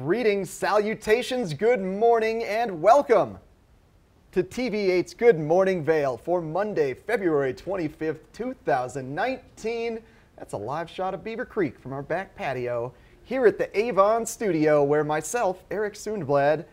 Greetings, salutations, good morning, and welcome to TV8's Good Morning Vail for Monday, February 25th, 2019. That's a live shot of Beaver Creek from our back patio here at the Avon studio, where myself, Eric Sundblad,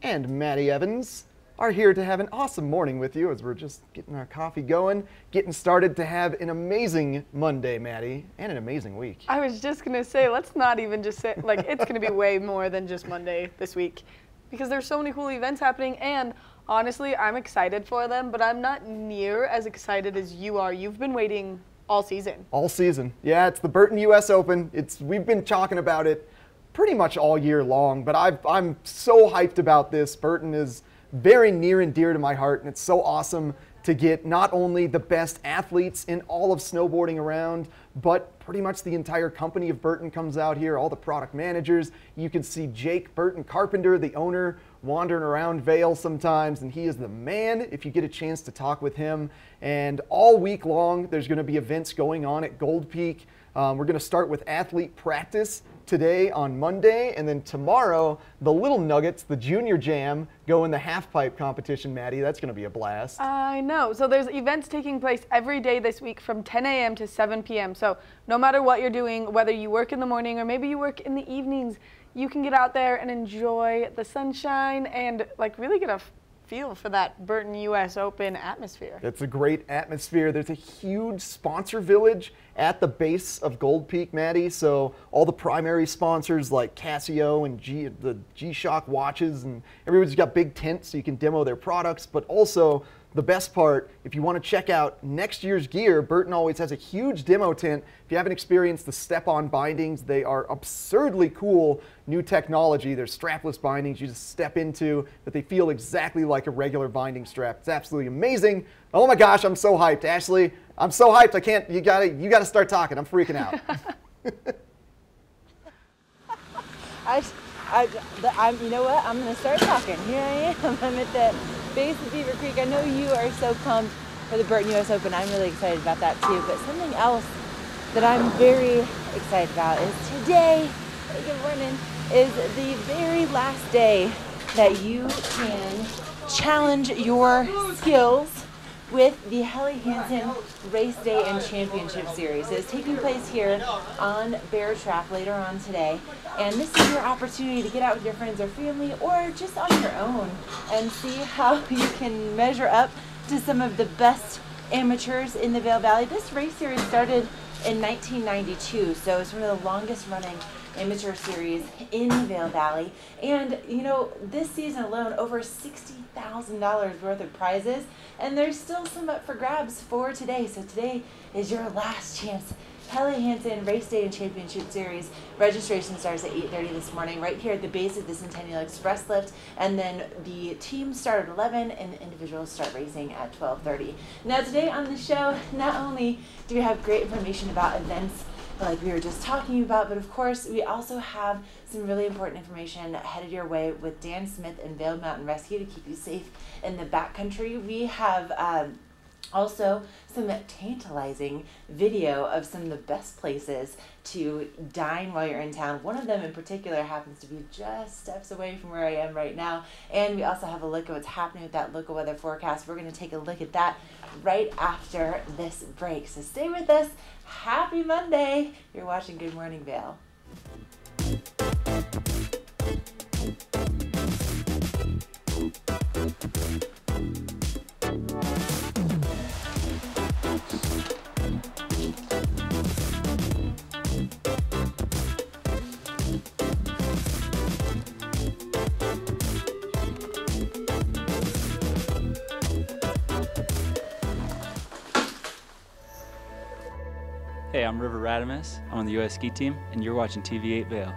and Maddie Evans are here to have an awesome morning with you as we're just getting our coffee going, getting started to have an amazing Monday, Maddie, and an amazing week. I was just going to say, let's not even just say, like, it's going to be way more than just Monday this week, because there's so many cool events happening, and honestly, I'm excited for them, but I'm not near as excited as you are. You've been waiting all season. All season. Yeah, it's the Burton US Open. We've been talking about it pretty much all year long, but I'm so hyped about this. Burton is very near and dear to my heart, and it's so awesome to get not only the best athletes in all of snowboarding around, but pretty much the entire company of Burton comes out here, all the product managers. You can see Jake Burton Carpenter, the owner, wandering around Vail sometimes, and he is the man if you get a chance to talk with him. And all week long, there's going to be events going on at Gold Peak. We're going to start with athlete practice today on Monday, and then tomorrow, the Little Nuggets, the Junior Jam, go in the half-pipe competition, Maddie. That's going to be a blast. I know. So there's events taking place every day this week from 10 a.m. to 7 p.m. So no matter what you're doing, whether you work in the morning or maybe you work in the evenings, you can get out there and enjoy the sunshine and like really get a feel for that Burton US Open atmosphere. It's a great atmosphere. There's a huge sponsor village at the base of Gold Peak, Maddie. So all the primary sponsors like Casio and the G-Shock watches, and everybody's got big tents so you can demo their products. But also the best part, if you want to check out next year's gear, Burton always has a huge demo tent. If you haven't experienced the step-on bindings, they are absurdly cool new technology. They're strapless bindings you just step into, but they feel exactly like a regular binding strap. It's absolutely amazing. Oh my gosh, I'm so hyped. Ashley, I'm so hyped. I can't, you gotta start talking. I'm freaking out. You know what? I'm gonna start talking. Here I am. I'm at the base of Beaver Creek. I know you are so pumped for the Burton US Open. I'm really excited about that too. But something else that I'm very excited about is today, good morning, is the very last day that you can challenge your skills with the Helly Hansen Race Day and Championship Series. It's taking place here on Bear Track later on today, and this is your opportunity to get out with your friends or family or just on your own and see how you can measure up to some of the best amateurs in the Vail Valley. This race series started in 1992, so it's one of the longest running amateur series in the Vail Valley, and you know, this season alone over $60,000 worth of prizes, and there's still some up for grabs for today. So today is your last chance. Helly Hansen Race Day and Championship Series registration starts at 8:30 this morning right here at the base of the Centennial Express Lift, and then the teams start at 11 and the individuals start racing at 12:30. Now today on the show, not only do we have great information about events like we were just talking about, but of course we also have some really important information headed your way with Dan Smith and Vail Mountain Rescue to keep you safe in the backcountry. We have also some tantalizing video of some of the best places to dine while you're in town. One of them in particular happens to be just steps away from where I am right now. And we also have a look at what's happening with that local weather forecast. We're going to take a look at that right after this break. So stay with us. Happy Monday. You're watching Good Morning Vail. Hey, I'm River Radamus. I'm on the U.S. ski team, and you're watching TV8 Vail.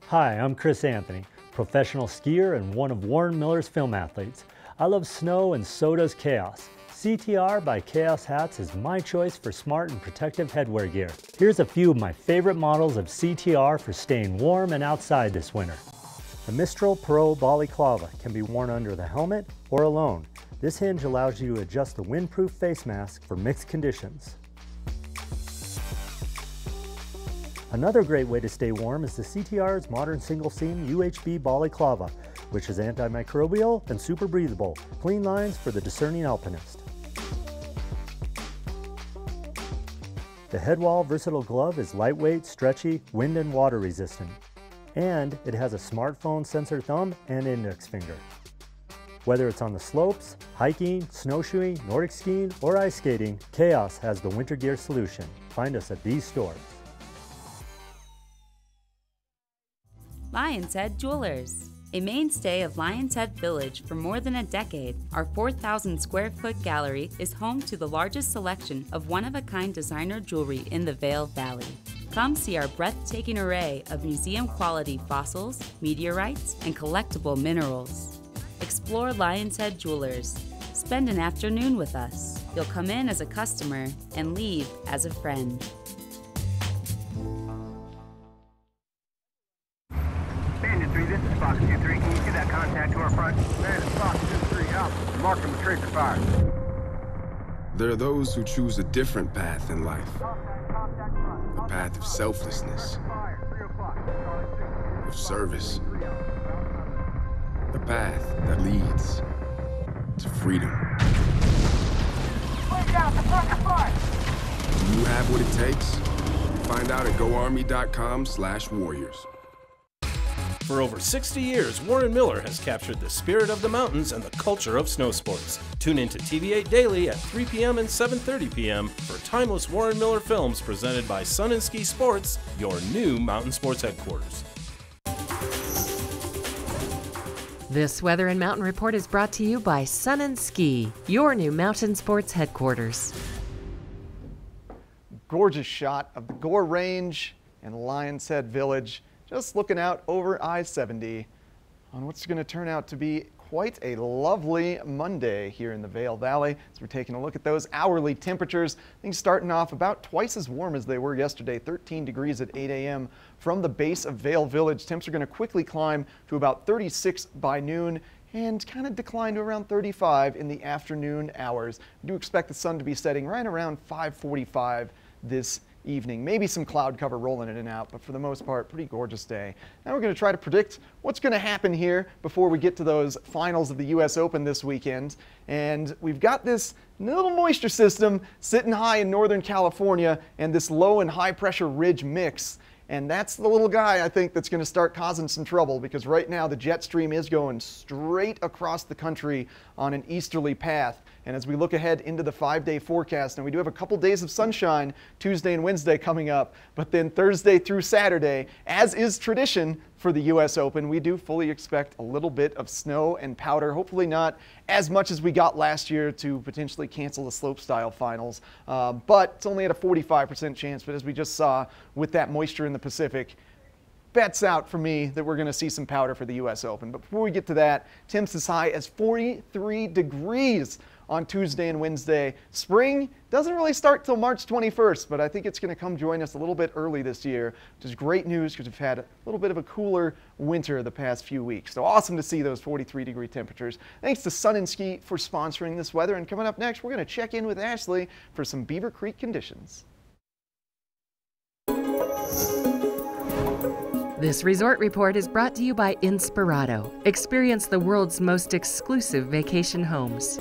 Hi, I'm Chris Anthony, professional skier and one of Warren Miller's film athletes. I love snow and so does chaos. CTR by Chaos Hats is my choice for smart and protective headwear gear. Here's a few of my favorite models of CTR for staying warm and outside this winter. The Mistral Pro Balaclava can be worn under the helmet or alone. This hinge allows you to adjust the windproof face mask for mixed conditions. Another great way to stay warm is the CTR's modern single seam UHB Balaclava, which is antimicrobial and super breathable. Clean lines for the discerning alpinist. The Headwall Versatile Glove is lightweight, stretchy, wind and water resistant. And it has a smartphone sensor thumb and index finger. Whether it's on the slopes, hiking, snowshoeing, Nordic skiing, or ice skating, Chaos has the winter gear solution. Find us at these stores. Lion's Head Jewelers. A mainstay of Lion's Head Village for more than a decade, our 4,000 square foot gallery is home to the largest selection of one-of-a-kind designer jewelry in the Vail Valley. Come see our breathtaking array of museum-quality fossils, meteorites, and collectible minerals. Explore Lion's Head Jewelers. Spend an afternoon with us. You'll come in as a customer and leave as a friend. Bandit 3, this is Fox 2-3. Can you see that contact to our front? Man, it's Fox 2-3, out. Mark him with tracer fire. There are those who choose a different path in life. A path of selflessness, of service. A path that leads to freedom. Do you have what it takes? Find out at goarmy.com/warriors. For over 60 years, Warren Miller has captured the spirit of the mountains and the culture of snow sports. Tune in to TV8 Daily at 3 p.m. and 7:30 p.m. for timeless Warren Miller films presented by Sun and Ski Sports, your new mountain sports headquarters. This Weather and Mountain Report is brought to you by Sun and Ski, your new mountain sports headquarters. Gorgeous shot of the Gore Range and Lion's Head Village, just looking out over I-70 on what's going to turn out to be quite a lovely Monday here in the Vail Valley. As we're taking a look at those hourly temperatures, things starting off about twice as warm as they were yesterday, 13 degrees at 8 a.m. from the base of Vail Village. Temps are going to quickly climb to about 36 by noon and kind of decline to around 35 in the afternoon hours. We do expect the sun to be setting right around 5:45 this evening. Maybe some cloud cover rolling in and out, but for the most part, pretty gorgeous day. Now we're going to try to predict what's going to happen here before we get to those finals of the U.S. Open this weekend. And we've got this little moisture system sitting high in Northern California and this low and high pressure ridge mix. And that's the little guy, I think, that's going to start causing some trouble, because right now the jet stream is going straight across the country on an easterly path. And as we look ahead into the 5-day forecast, and we do have a couple days of sunshine Tuesday and Wednesday coming up, but then Thursday through Saturday, as is tradition for the U.S. Open, we do fully expect a little bit of snow and powder, hopefully not as much as we got last year to potentially cancel the slopestyle finals. But it's only at a 45% chance, but as we just saw with that moisture in the Pacific, bets out for me that we're going to see some powder for the U.S. Open. But before we get to that, temps as high as 43 degrees on Tuesday and Wednesday. Spring doesn't really start till March 21st, but I think it's going to come join us a little bit early this year, which is great news because we've had a little bit of a cooler winter the past few weeks. So awesome to see those 43-degree temperatures. Thanks to Sun and Ski for sponsoring this weather. And coming up next, we're going to check in with Ashley for some Beaver Creek conditions. This resort report is brought to you by Inspirato. Experience the world's most exclusive vacation homes.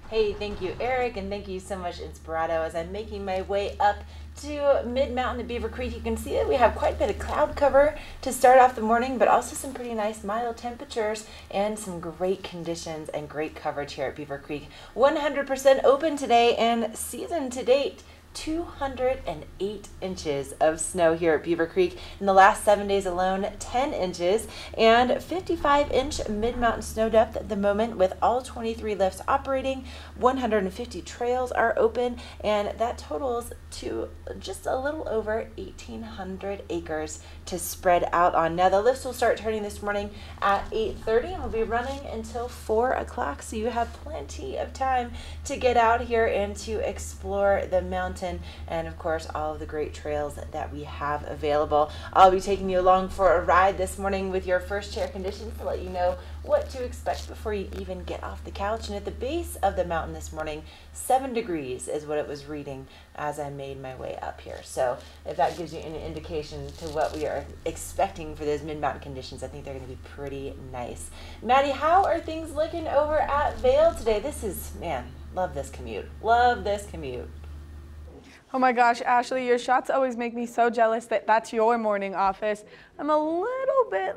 Hey, thank you, Eric, and thank you so much, Inspirato. As I'm making my way up to mid-mountain at Beaver Creek, you can see that we have quite a bit of cloud cover to start off the morning, but also some pretty nice mild temperatures and some great conditions and great coverage here at Beaver Creek. 100% open today, and season to date, 208 inches of snow here at Beaver Creek. In the last 7 days alone, 10 inches and 55-inch mid-mountain snow depth at the moment, with all 23 lifts operating. 150 trails are open, and that totals to just a little over 1,800 acres to spread out on. Now, the lifts will start turning this morning at 8:30 and will be running until 4 o'clock, so you have plenty of time to get out here and to explore the mountain and, of course, all of the great trails that we have available. I'll be taking you along for a ride this morning with your first chair conditions to let you know what to expect before you even get off the couch. And at the base of the mountain this morning, 7 degrees is what it was reading as I made my way up here. So if that gives you an indication to what we are expecting for those mid-mountain conditions, I think they're going to be pretty nice. Maddie, how are things looking over at Vail today? This is, man, love this commute. Love this commute. Oh my gosh, Ashley, your shots always make me so jealous that that's your morning office. I'm a little bit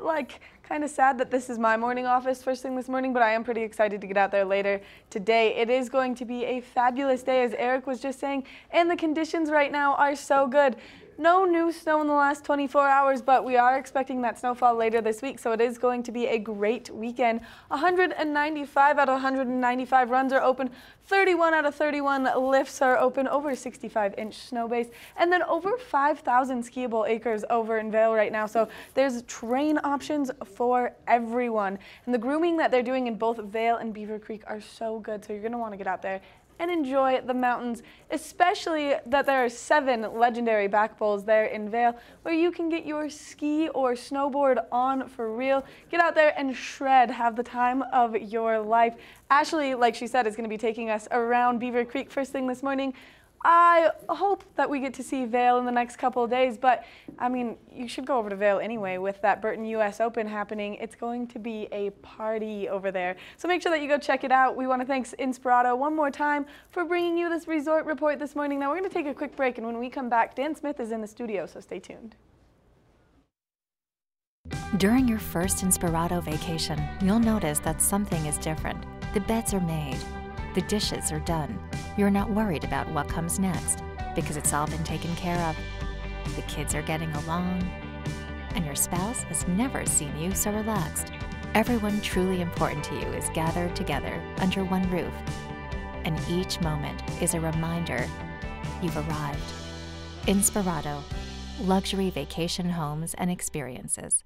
kind of sad that this is my morning office first thing this morning, but I am pretty excited to get out there later today. It is going to be a fabulous day, as Eric was just saying, and the conditions right now are so good. No new snow in the last 24 hours, but we are expecting that snowfall later this week, so it is going to be a great weekend. 195 out of 195 runs are open, 31 out of 31 lifts are open, over 65-inch snow base, and then over 5,000 skiable acres over in Vail right now, so there's terrain options for everyone. And the grooming that they're doing in both Vail and Beaver Creek are so good, so you're going to want to get out there and enjoy the mountains, especially that there are 7 legendary back bowls there in Vail where you can get your ski or snowboard on for real. Get out there and shred, have the time of your life. Ashley, like she said, is going to be taking us around Beaver Creek first thing this morning. I hope that we get to see Vail in the next couple of days, but I mean, you should go over to Vail anyway with that Burton US Open happening. It's going to be a party over there. So make sure that you go check it out. We want to thank Inspirato one more time for bringing you this resort report this morning. Now we're going to take a quick break, and when we come back, Dan Smith is in the studio, so stay tuned. During your first Inspirato vacation, you'll notice that something is different. The beds are made. The dishes are done. You're not worried about what comes next because it's all been taken care of. The kids are getting along, and your spouse has never seen you so relaxed. Everyone truly important to you is gathered together under one roof, and each moment is a reminder you've arrived. Inspirato, luxury vacation homes and experiences.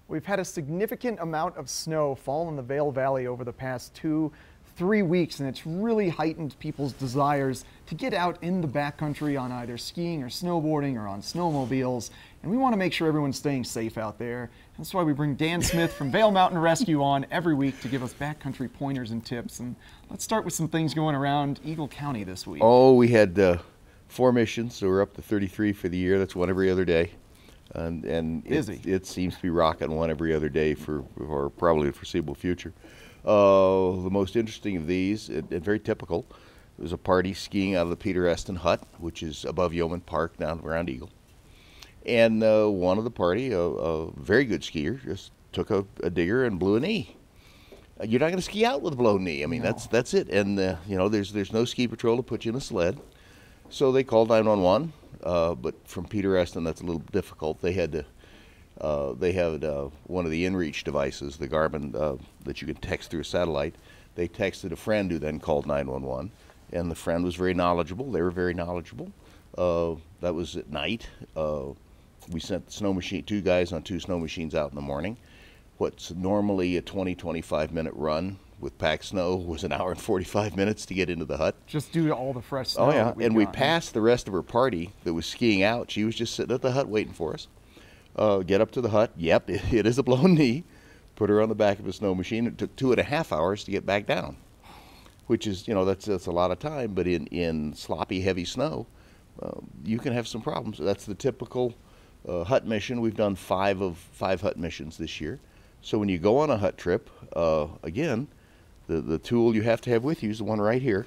We've had a significant amount of snow fall in the Vail Valley over the past 2-3 weeks, and it's really heightened people's desires to get out in the backcountry on either skiing or snowboarding or on snowmobiles, and we want to make sure everyone's staying safe out there. That's why we bring Dan Smith from Vail Mountain Rescue on every week to give us backcountry pointers and tips. And let's start with some things going around Eagle County this week. Oh, we had 4 missions, so we're up to 33 for the year. That's one every other day. And it seems to be rocking one every other day for probably the foreseeable future. The most interesting of these, and very typical, was a party skiing out of the Peter Eston Hut, which is above Yeoman Park down around Eagle. And one of the party, a very good skier, just took a digger and blew a knee. You're not going to ski out with a blown knee. I mean, no. That's it. And you know, there's no ski patrol to put you in a sled, so they called 911. But from Peter Eston, that's a little difficult. They had one of the InReach devices, the Garmin that you can text through a satellite. They texted a friend who then called 911, and the friend was very knowledgeable. They were very knowledgeable. That was at night. We sent the snow machine, 2 guys on 2 snow machines out in the morning. What's normally a 20-25 minute run with packed snow was an hour and 45 minutes to get into the hut. Just due to all the fresh snow. Oh yeah, and we passed the rest of her party that was skiing out. She was just sitting at the hut waiting for us. Get up to the hut. Yep, it is a blown knee. Put her on the back of a snow machine. It took 2.5 hours to get back down, which is, you know, that's a lot of time. But in sloppy, heavy snow, you can have some problems. That's the typical hut mission. We've done 5 hut missions this year. So when you go on a hut trip, again, the tool you have to have with you is the one right here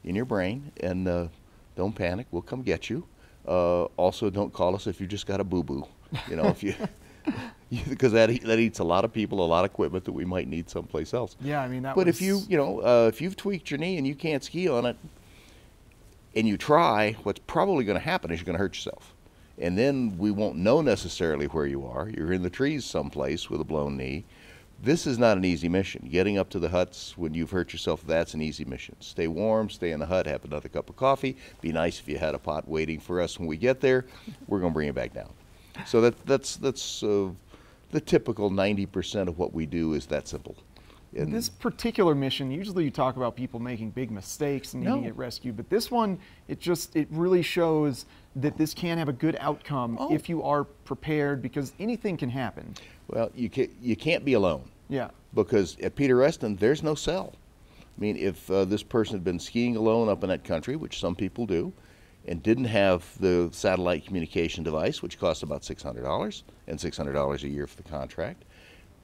in your brain. And don't panic. We'll come get you. Also, don't call us if you just got a boo-boo. You know, if you because that eats a lot of people, a lot of equipment that we might need someplace else. Yeah, I mean that. But if if you've tweaked your knee and you can't ski on it, and you try, what's probably going to happen is you're going to hurt yourself, and then we won't know necessarily where you are. You're in the trees someplace with a blown knee. This is not an easy mission. Getting up to the huts when you've hurt yourself, that's an easy mission. Stay warm, stay in the hut, have another cup of coffee. Be nice if you had a pot waiting for us when we get there. We're going to bring you back down. So that's the typical 90% of what we do is that simple. In this particular mission, usually you talk about people making big mistakes and needing to get rescued, but this one, it really shows that this can have a good outcome if you are prepared, because anything can happen. Well, you can't be alone. Yeah. Because at Peter Reston, there's no cell. I mean, if this person had been skiing alone up in that country, which some people do, and didn't have the satellite communication device, which costs about $600, and $600 a year for the contract,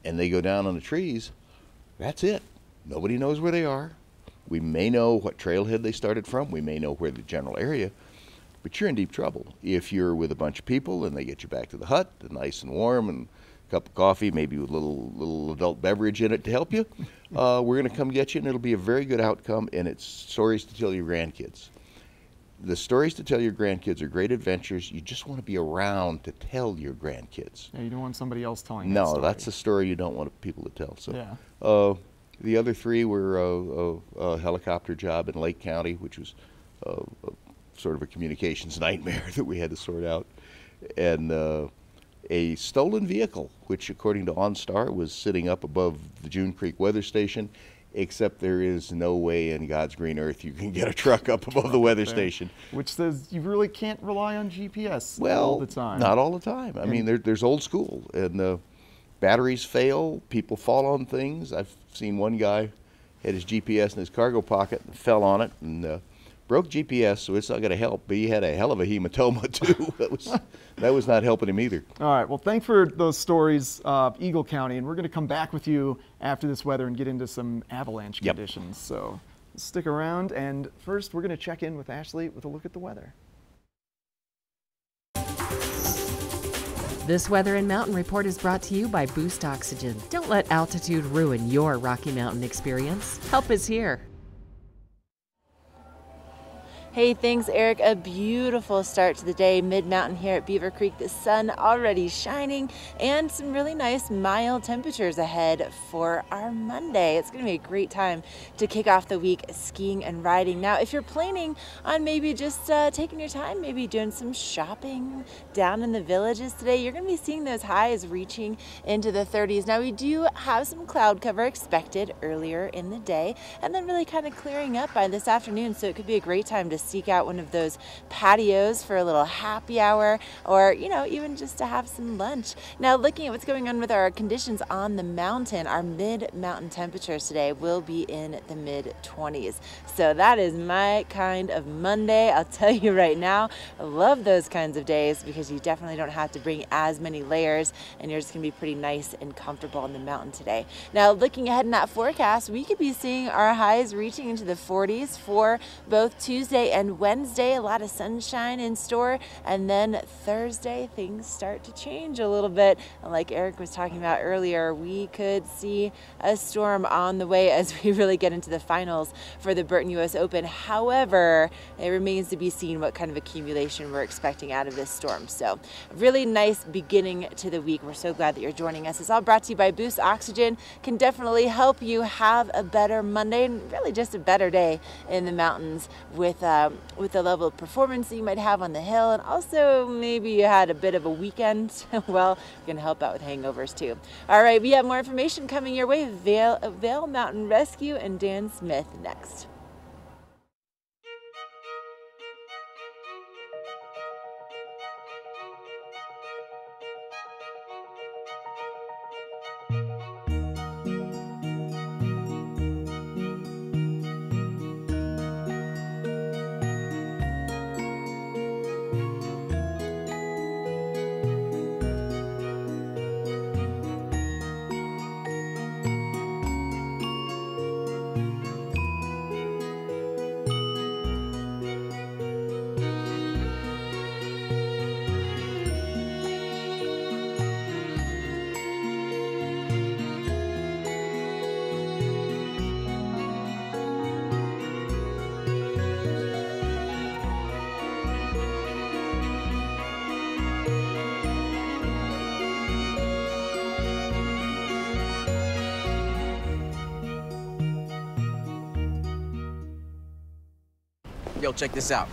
and they go down on the trees, that's it. Nobody knows where they are. We may know what trailhead they started from. We may know where the general area, but you're in deep trouble. If you're with a bunch of people and they get you back to the hut, nice and warm, and a cup of coffee, maybe with a little adult beverage in it to help you, we're going to come get you, and it'll be a very good outcome, and it's stories to tell your grandkids. The stories to tell your grandkids are great adventures. You just want to be around to tell your grandkids. Yeah, you don't want somebody else telling that No, story. that's a story you don't want people to tell. So, yeah. The other 3 were a helicopter job in Lake County, which was sort of a communications nightmare that we had to sort out, and a stolen vehicle, which according to OnStar was sitting up above the June Creek weather station, except there is no way in God's green earth you can get a truck up above the weather station. Which says you really can't rely on GPS well, all the time. Not all the time. I mean, there's old school, and batteries fail, people fall on things. I've seen one guy had his GPS in his cargo pocket and fell on it and broke GPS, so it's not going to help, but he had a hell of a hematoma too. That was not helping him either. All right, well, thanks for those stories, Eagle County, and we're going to come back with you after this weather and get into some avalanche conditions. So stick around, and first we're going to check in with Ashley with a look at the weather. This Weather and Mountain Report is brought to you by Boost Oxygen. Don't let altitude ruin your Rocky Mountain experience. Help is here. Hey, thanks, Eric. A beautiful start to the day mid-mountain here at Beaver Creek. The sun already shining and some really nice mild temperatures ahead for our Monday. It's going to be a great time to kick off the week skiing and riding. Now, if you're planning on maybe just taking your time, maybe doing some shopping down in the villages today, you're going to be seeing those highs reaching into the 30s. Now, we do have some cloud cover expected earlier in the day and then really kind of clearing up by this afternoon, so it could be a great time to seek out one of those patios for a little happy hour, or even just to have some lunch. Now, looking at what's going on with our conditions on the mountain, our mid-mountain temperatures today will be in the mid-20s. So that is my kind of Monday. I'll tell you right now, I love those kinds of days because you definitely don't have to bring as many layers and you're just gonna be pretty nice and comfortable on the mountain today. Now, looking ahead in that forecast, we could be seeing our highs reaching into the 40s for both Tuesday and Wednesday, a lot of sunshine in store. And then Thursday, things start to change a little bit. And like Eric was talking about earlier, we could see a storm on the way as we really get into the finals for the Burton US Open. However, it remains to be seen what kind of accumulation we're expecting out of this storm. So a really nice beginning to the week. We're so glad that you're joining us. It's all brought to you by Boost Oxygen. Can definitely help you have a better Monday and really just a better day in the mountains with the level of performance that you might have on the hill, and also maybe you had a bit of a weekend. Well, we can help out with hangovers too. All right, we have more information coming your way. Vail Mountain Rescue and Dan Smith next. Yo, check this out.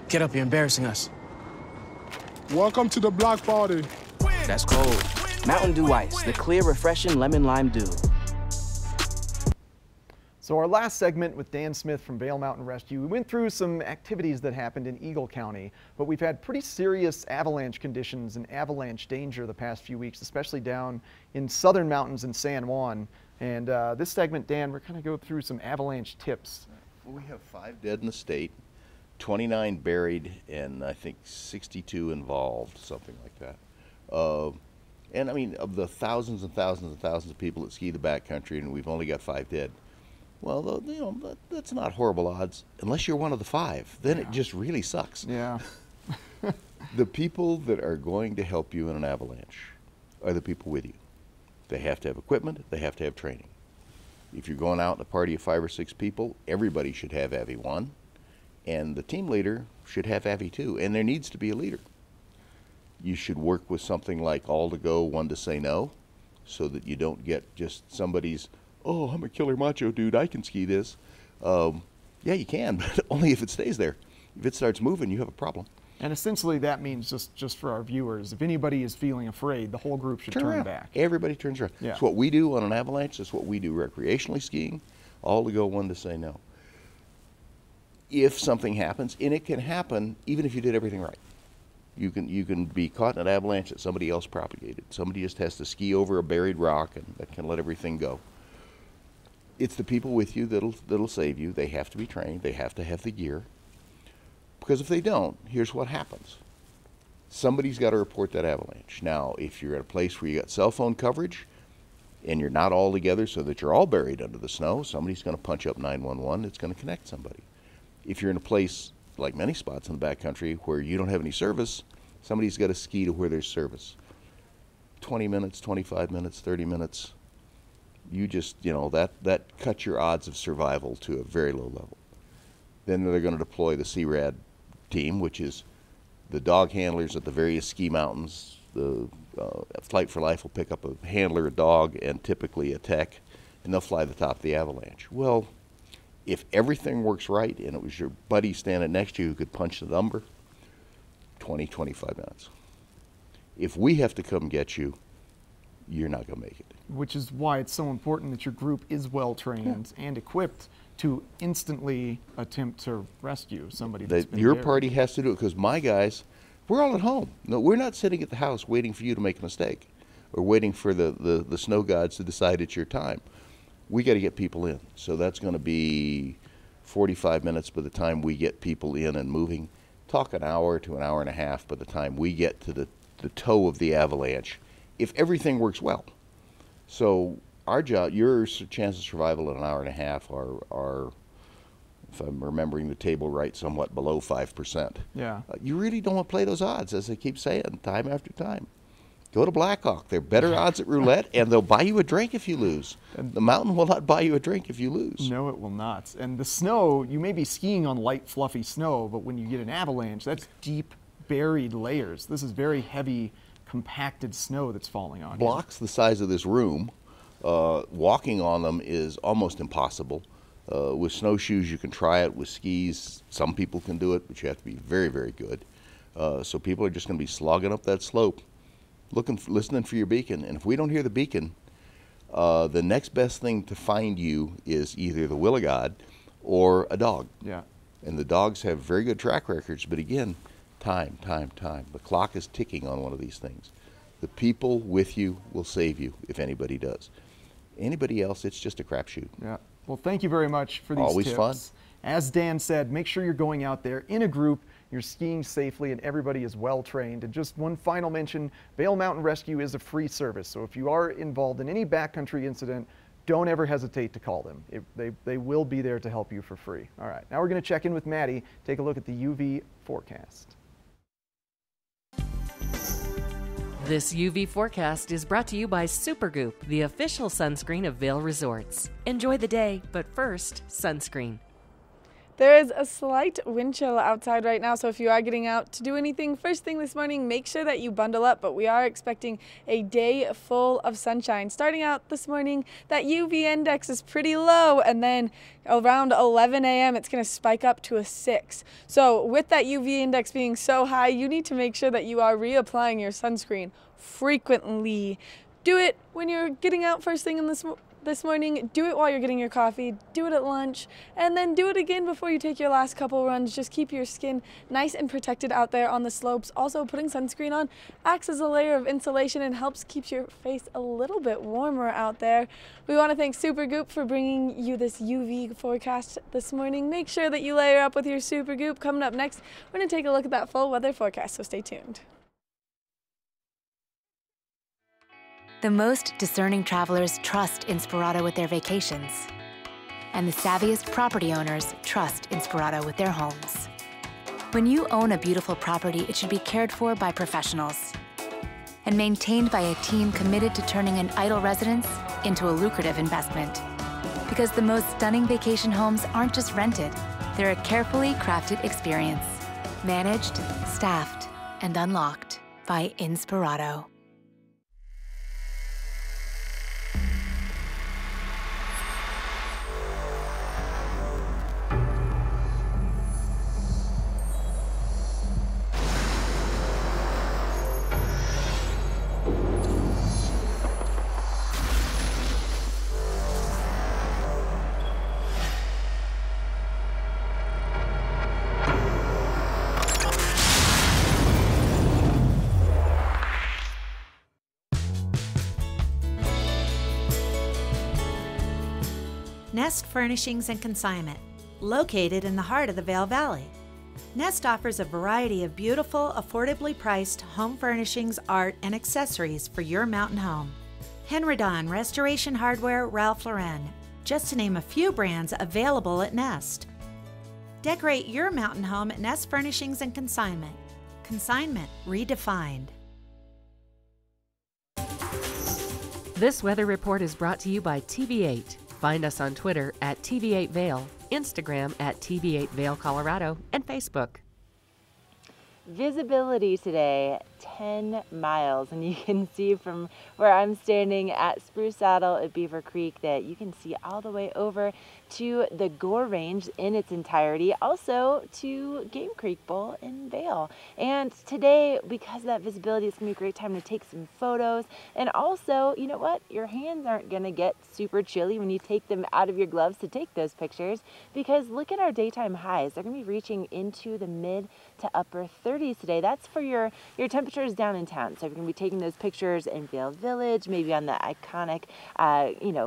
Get up, you're embarrassing us. Welcome to the block party. That's cold. Mountain Dew Ice, the clear, refreshing lemon lime dew. So our last segment with Dan Smith from Vail Mountain Rescue, we went through some activities that happened in Eagle County, but we've had pretty serious avalanche conditions and avalanche danger the past few weeks, especially down in southern mountains in San Juan. And this segment, Dan, we're kind of go through some avalanche tips. Well, we have 5 dead in the state, 29 buried, and I think 62 involved, something like that. And I mean, of the thousands and thousands and thousands of people that ski the backcountry, and we've only got 5 dead. Well, you know, that's not horrible odds, unless you're one of the 5. Then it just really sucks. Yeah. The people that are going to help you in an avalanche are the people with you. They have to have equipment, they have to have training. If you're going out in a party of 5 or 6 people, everybody should have AVI 1, and the team leader should have AVI 2, and there needs to be a leader. You should work with something like all to go, one to say no, so that you don't get just somebody's, oh, I'm a killer macho dude, I can ski this. Yeah, you can, but only if it stays there. If it starts moving, you have a problem. And essentially that means, just for our viewers, if anybody is feeling afraid, the whole group should turn back. Everybody turns around. Yeah. That's what we do on an avalanche. That's what we do recreationally skiing. All to go, one to say no. If something happens, and it can happen even if you did everything right. You can be caught in an avalanche that somebody else propagated. Somebody just has to ski over a buried rock and that can let everything go. It's the people with you that'll save you. They have to be trained. They have to have the gear. Because if they don't, here's what happens. Somebody's got to report that avalanche. Now, if you're at a place where you got cell phone coverage and you're not all together so that you're all buried under the snow, somebody's going to punch up 911. It's going to connect somebody. If you're in a place, like many spots in the backcountry, where you don't have any service, somebody's got to ski to where there's service. 20 minutes, 25 minutes, 30 minutes. You just, you know, that cuts your odds of survival to a very low level. Then they're going to deploy the CRAD team, which is the dog handlers at the various ski mountains. The Flight for Life will pick up a handler, a dog, and typically a tech, and they'll fly the top of the avalanche. Well, if everything works right and it was your buddy standing next to you who could punch the number, 20, 25 minutes. If we have to come get you, you're not going to make it. Which is why it's so important that your group is well trained and equipped to instantly attempt to rescue somebody that's been Your buried. party has to do it, because my guys, we're all at home. No, we're not sitting at the house waiting for you to make a mistake or waiting for the snow gods to decide it's your time. we got to get people in. So that's going to be 45 minutes by the time we get people in and moving. Talk an hour to an hour and a half by the time we get to the toe of the avalanche, if everything works well. So our job, your chance of survival in an hour and a half are, if I'm remembering the table right, somewhat below 5%. Yeah. You really don't want to play those odds, as they keep saying, time after time. Go to Blackhawk. They're better odds at roulette, and they'll buy you a drink if you lose. The mountain will not buy you a drink if you lose. No, it will not. And the snow, you may be skiing on light, fluffy snow, but when you get an avalanche, that's deep, buried layers. This is very heavy, compacted snow that's falling on you. Blocks the size of this room. Walking on them is almost impossible. With snowshoes, you can try it. With skis, some people can do it, but you have to be very, very good. So people are just going to be slogging up that slope, listening for your beacon. And if we don't hear the beacon, the next best thing to find you is either the will of God or a dog. Yeah. And the dogs have very good track records, but again, time. The clock is ticking on one of these things. The people with you will save you, if anybody does. Anybody else, it's just a crapshoot. Yeah. Well, thank you very much for these Always tips. fun. As Dan said, make sure you're going out there in a group, you're skiing safely, and everybody is well trained. And just one final mention, Vail Mountain Rescue is a free service. So if you are involved in any backcountry incident, don't ever hesitate to call them. They will be there to help you for free. All right, now we're going to check in with Maddie, take a look at the UV forecast. This UV forecast is brought to you by Supergoop, the official sunscreen of Vail Resorts. Enjoy the day, but first, sunscreen. There is a slight wind chill outside right now, so if you are getting out to do anything first thing this morning, make sure that you bundle up, but we are expecting a day full of sunshine. Starting out this morning, that UV index is pretty low, and then around 11 a.m. it's going to spike up to a 6. So with that UV index being so high, you need to make sure that you are reapplying your sunscreen frequently. Do it when you're getting out first thing in this morning, do it while you're getting your coffee, do it at lunch, and then do it again before you take your last couple runs. Just keep your skin nice and protected out there on the slopes. Also, putting sunscreen on acts as a layer of insulation and helps keep your face a little bit warmer out there. We want to thank Supergoop for bringing you this UV forecast this morning. Make sure that you layer up with your Supergoop. Coming up next, we're going to take a look at that full weather forecast, so stay tuned. The most discerning travelers trust Inspirato with their vacations. And the savviest property owners trust Inspirato with their homes. When you own a beautiful property, it should be cared for by professionals and maintained by a team committed to turning an idle residence into a lucrative investment. Because the most stunning vacation homes aren't just rented, they're a carefully crafted experience. Managed, staffed, and unlocked by Inspirato. Nest Furnishings and Consignment, located in the heart of the Vail Valley. Nest offers a variety of beautiful, affordably priced home furnishings, art, and accessories for your mountain home. Henredon, Restoration Hardware, Ralph Lauren, just to name a few brands available at Nest. Decorate your mountain home at Nest Furnishings and Consignment. Consignment redefined. This weather report is brought to you by TV8. Find us on Twitter at TV8 Vail, Instagram at TV8 Vail, Colorado, and Facebook. Visibility today, 10 miles, and you can see from where I'm standing at Spruce Saddle at Beaver Creek that you can see all the way over to the Gore Range in its entirety, also to Game Creek Bowl in Vail. And today, because of that visibility, it's going to be a great time to take some photos. And also, you know what? Your hands aren't going to get super chilly when you take them out of your gloves to take those pictures, because look at our daytime highs. They're going to be reaching into the mid to upper 30s today. That's for your temperatures down in town. So you're going to be taking those pictures in Vail Village, maybe on the iconic,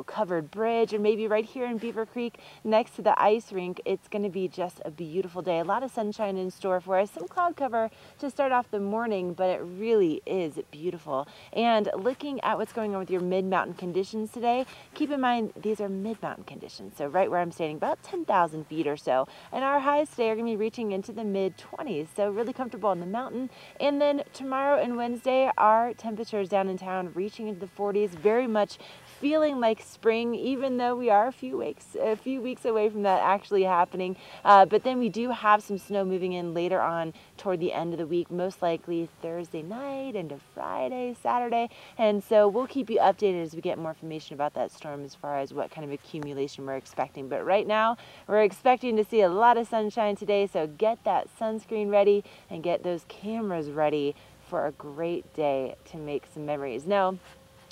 covered bridge, or maybe right here in Beaver Creek next to the ice rink. It's going to be just a beautiful day. A lot of sunshine in store for us. Some cloud cover to start off the morning, but it really is beautiful. And looking at what's going on with your mid-mountain conditions today, keep in mind these are mid-mountain conditions. So right where I'm standing, about 10,000 feet or so. And our highs today are going to be reaching into the mid-20s. So really comfortable on the mountain. And then tomorrow and Wednesday, our temperatures down in town reaching into the 40s, very much feeling like spring, even though we are a few weeks away from that actually happening. But then we do have some snow moving in later on toward the end of the week, most likely Thursday night into Friday, Saturday. And so we'll keep you updated as we get more information about that storm as far as what kind of accumulation we're expecting. But right now, we're expecting to see a lot of sunshine today, so get that sunscreen ready and get those cameras ready for a great day to make some memories. Now,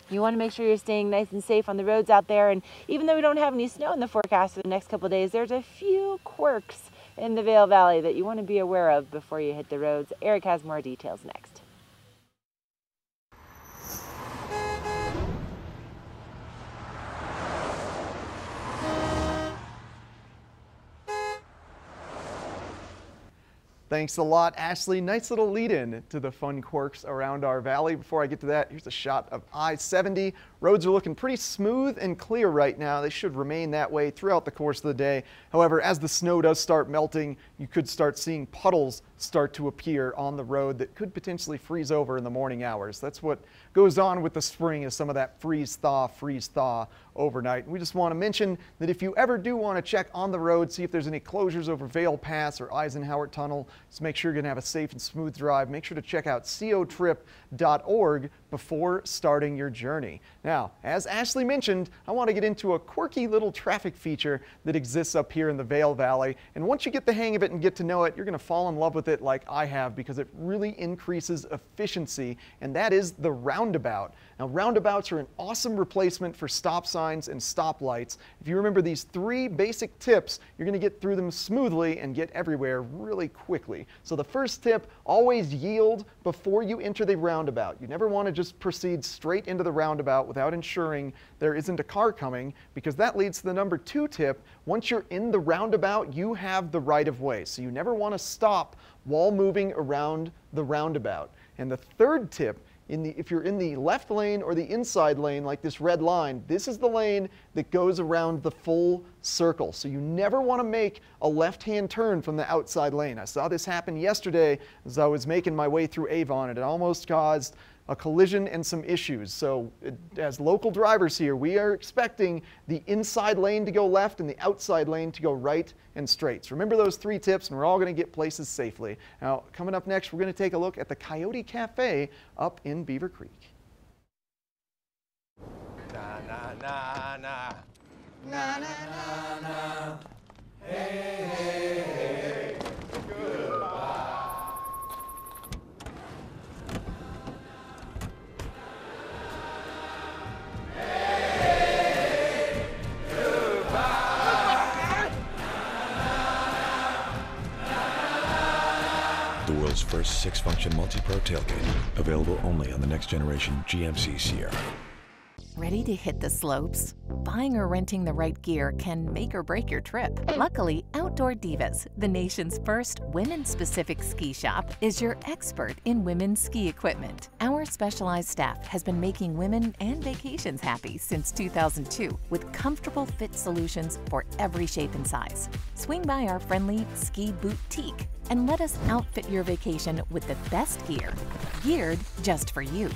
you want to make sure you're staying nice and safe on the roads out there. And even though we don't have any snow in the forecast for the next couple of days, there's a few quirks in the Vail Valley that you want to be aware of before you hit the roads. Eric has more details next. Thanks a lot, Ashley. Nice little lead-in to the fun quirks around our valley. Before I get to that, here's a shot of I-70. Roads are looking pretty smooth and clear right now. They should remain that way throughout the course of the day. However, as the snow does start melting, you could start seeing puddles start to appear on the road that could potentially freeze over in the morning hours. That's what goes on with the spring, is some of that freeze-thaw overnight. We just want to mention that if you ever do want to check on the road, see if there's any closures over Vail Pass or Eisenhower Tunnel, just make sure you're going to have a safe and smooth drive. Make sure to check out cotrip.org before starting your journey. Now, as Ashley mentioned, I want to get into a quirky little traffic feature that exists up here in the Vail Valley. And once you get the hang of it and get to know it, you're going to fall in love with it like I have, because it really increases efficiency, and that is the roundabout. Now, roundabouts are an awesome replacement for stop signs and stoplights. If you remember these 3 basic tips, you're going to get through them smoothly and get everywhere really quickly. So the first tip, always yield before you enter the roundabout. You never want to just proceed straight into the roundabout without ensuring there isn't a car coming, because that leads to the number 2 tip. Once you're in the roundabout, you have the right of way. So you never want to stop while moving around the roundabout. And the third tip, if you're in the left lane or the inside lane, like this red line, this is the lane that goes around the full circle. So you never want to make a left-hand turn from the outside lane. I saw this happen yesterday as I was making my way through Avon, and it almost caused a collision and some issues. So as local drivers here, we are expecting the inside lane to go left and the outside lane to go right and straight. So remember those 3 tips, and we're all going to get places safely. Now, coming up next, we're going to take a look at the Coyote Cafe up in Beaver Creek. Na na na na na na na na. Hey hey hey. Goodbye. The world's first 6-function multi-pro tailgate, available only on the next generation GMC Sierra. Ready to hit the slopes? Buying or renting the right gear can make or break your trip. Luckily, Outdoor Divas, the nation's first women-specific ski shop, is your expert in women's ski equipment. Our specialized staff has been making women and vacations happy since 2002 with comfortable fit solutions for every shape and size. Swing by our friendly Ski Boutique and let us outfit your vacation with the best gear, geared just for you.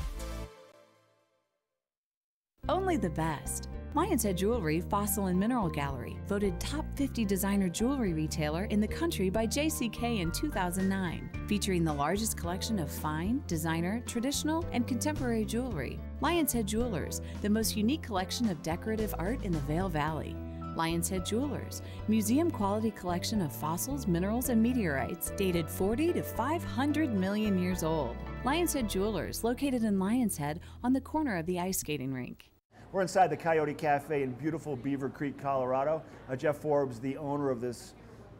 Only the best. Lion's Head Jewelry Fossil and Mineral Gallery, voted top 50 designer jewelry retailer in the country by JCK in 2009, featuring the largest collection of fine, designer, traditional, and contemporary jewelry. Lion's Head Jewelers, the most unique collection of decorative art in the Vail Valley. Lion's Head Jewelers, museum quality collection of fossils, minerals, and meteorites dated 40 to 500 million years old. Lion's Head Jewelers, located in Lion's Head on the corner of the ice skating rink. We're inside the Coyote Cafe in beautiful Beaver Creek, Colorado. Jeff Forbes, the owner of this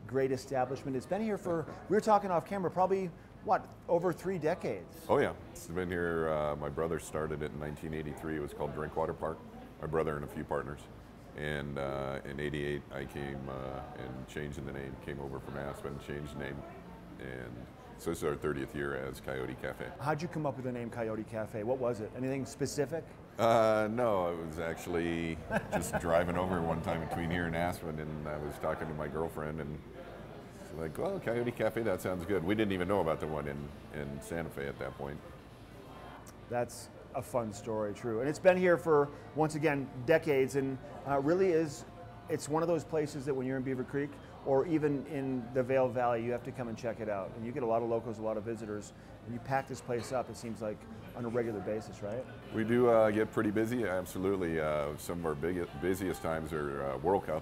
great establishment, has been here for, we were talking off camera, probably, what, over 3 decades? Oh yeah, it's been here, my brother started it in 1983. It was called Drinkwater Park. My brother and a few partners. And in '88, I came and changed the name, came over from Aspen, changed the name. And so this is our 30th year as Coyote Cafe. How'd you come up with the name Coyote Cafe? What was it? Anything specific? No, it was actually just driving over one time between here and Aspen, and I was talking to my girlfriend, and she's like, well, Coyote Cafe, that sounds good. We didn't even know about the one in Santa Fe at that point. That's a fun story, true. And it's been here for, once again, decades, and really is, it's one of those places that when you're in Beaver Creek, or even in the Vail Valley, you have to come and check it out. And you get a lot of locals, a lot of visitors, and you pack this place up, it seems like, on a regular basis, right? We do get pretty busy, absolutely. Some of our busiest times are World Cup.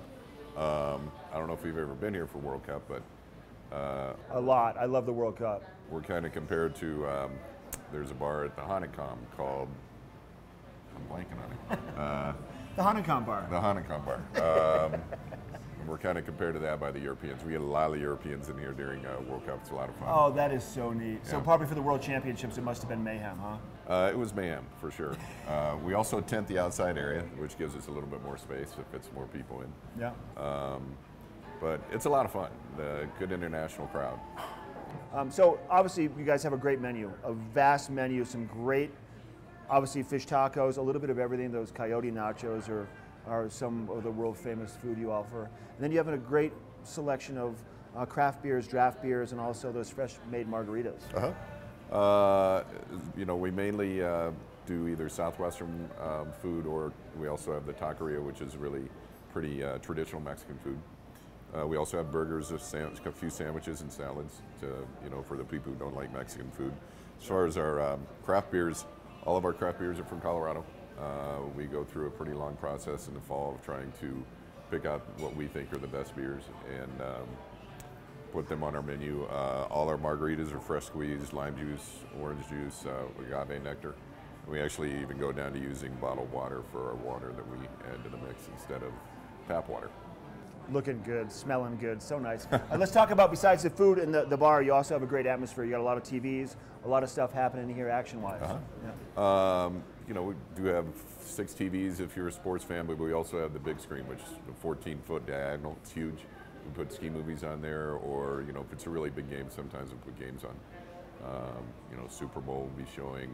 I don't know if you've ever been here for World Cup, but... a lot. I love the World Cup. We're kind of compared to, there's a bar at the Honeycomb called, I'm blanking on it. The Honeycomb Bar. The Honeycomb Bar. We're kind of compared to that by the Europeans. We get a lot of Europeans in here during World Cup. It's a lot of fun. Oh, that is so neat. Yeah. So probably for the World Championships, it must have been mayhem, huh? It was mayhem, for sure. We also tent the outside area, which gives us a little bit more space if it's more people in. Yeah. But it's a lot of fun. Good international crowd. So obviously you guys have a great menu, a vast menu, some great, obviously fish tacos, a little bit of everything. Those coyote nachos are some of the world famous food you offer. And then you have a great selection of craft beers, draft beers, and also those fresh made margaritas. You know, we mainly do either Southwestern food, or we also have the taqueria, which is really pretty traditional Mexican food. We also have burgers, a few sandwiches and salads to, you know, for the people who don't like Mexican food. As far as our craft beers, all of our craft beers are from Colorado. We go through a pretty long process in the fall of trying to pick out what we think are the best beers and put them on our menu. All our margaritas are fresh squeezed, lime juice, orange juice, agave nectar. We actually even go down to using bottled water for our water that we add to the mix instead of tap water. Looking good, smelling good, so nice. Let's talk about, besides the food and the bar, you also have a great atmosphere. You got a lot of TVs, a lot of stuff happening here action-wise. Yeah. You know, we do have 6 TVs if you're a sports fan, but we also have the big screen, which is a 14-foot diagonal. It's huge. We put ski movies on there, or, you know, if it's a really big game, sometimes we put games on. You know, Super Bowl will be showing,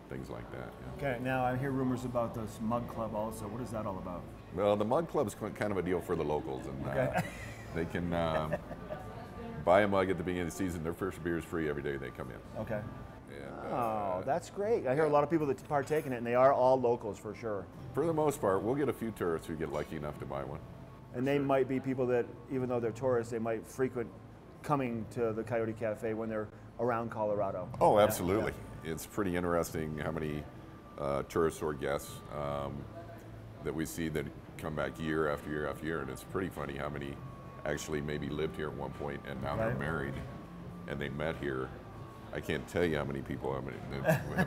things like that. Yeah. Okay, now I hear rumors about this Mug Club also. What is that all about? Well, the Mug Club is kind of a deal for the locals, and they can buy a mug at the beginning of the season. Their first beer is free every day they come in. Okay. And, oh, that's great. I hear a lot of people that partake in it, and they are all locals for sure. For the most part, we'll get a few tourists who get lucky enough to buy one. And they might be people that, even though they're tourists, they might frequent coming to the Coyote Cafe when they're around Colorado. Oh, absolutely. Yeah. It's pretty interesting how many tourists or guests that we see that come back year after year after year, and it's pretty funny how many actually maybe lived here at one point and now they're married and they met here. I can't tell you how many people have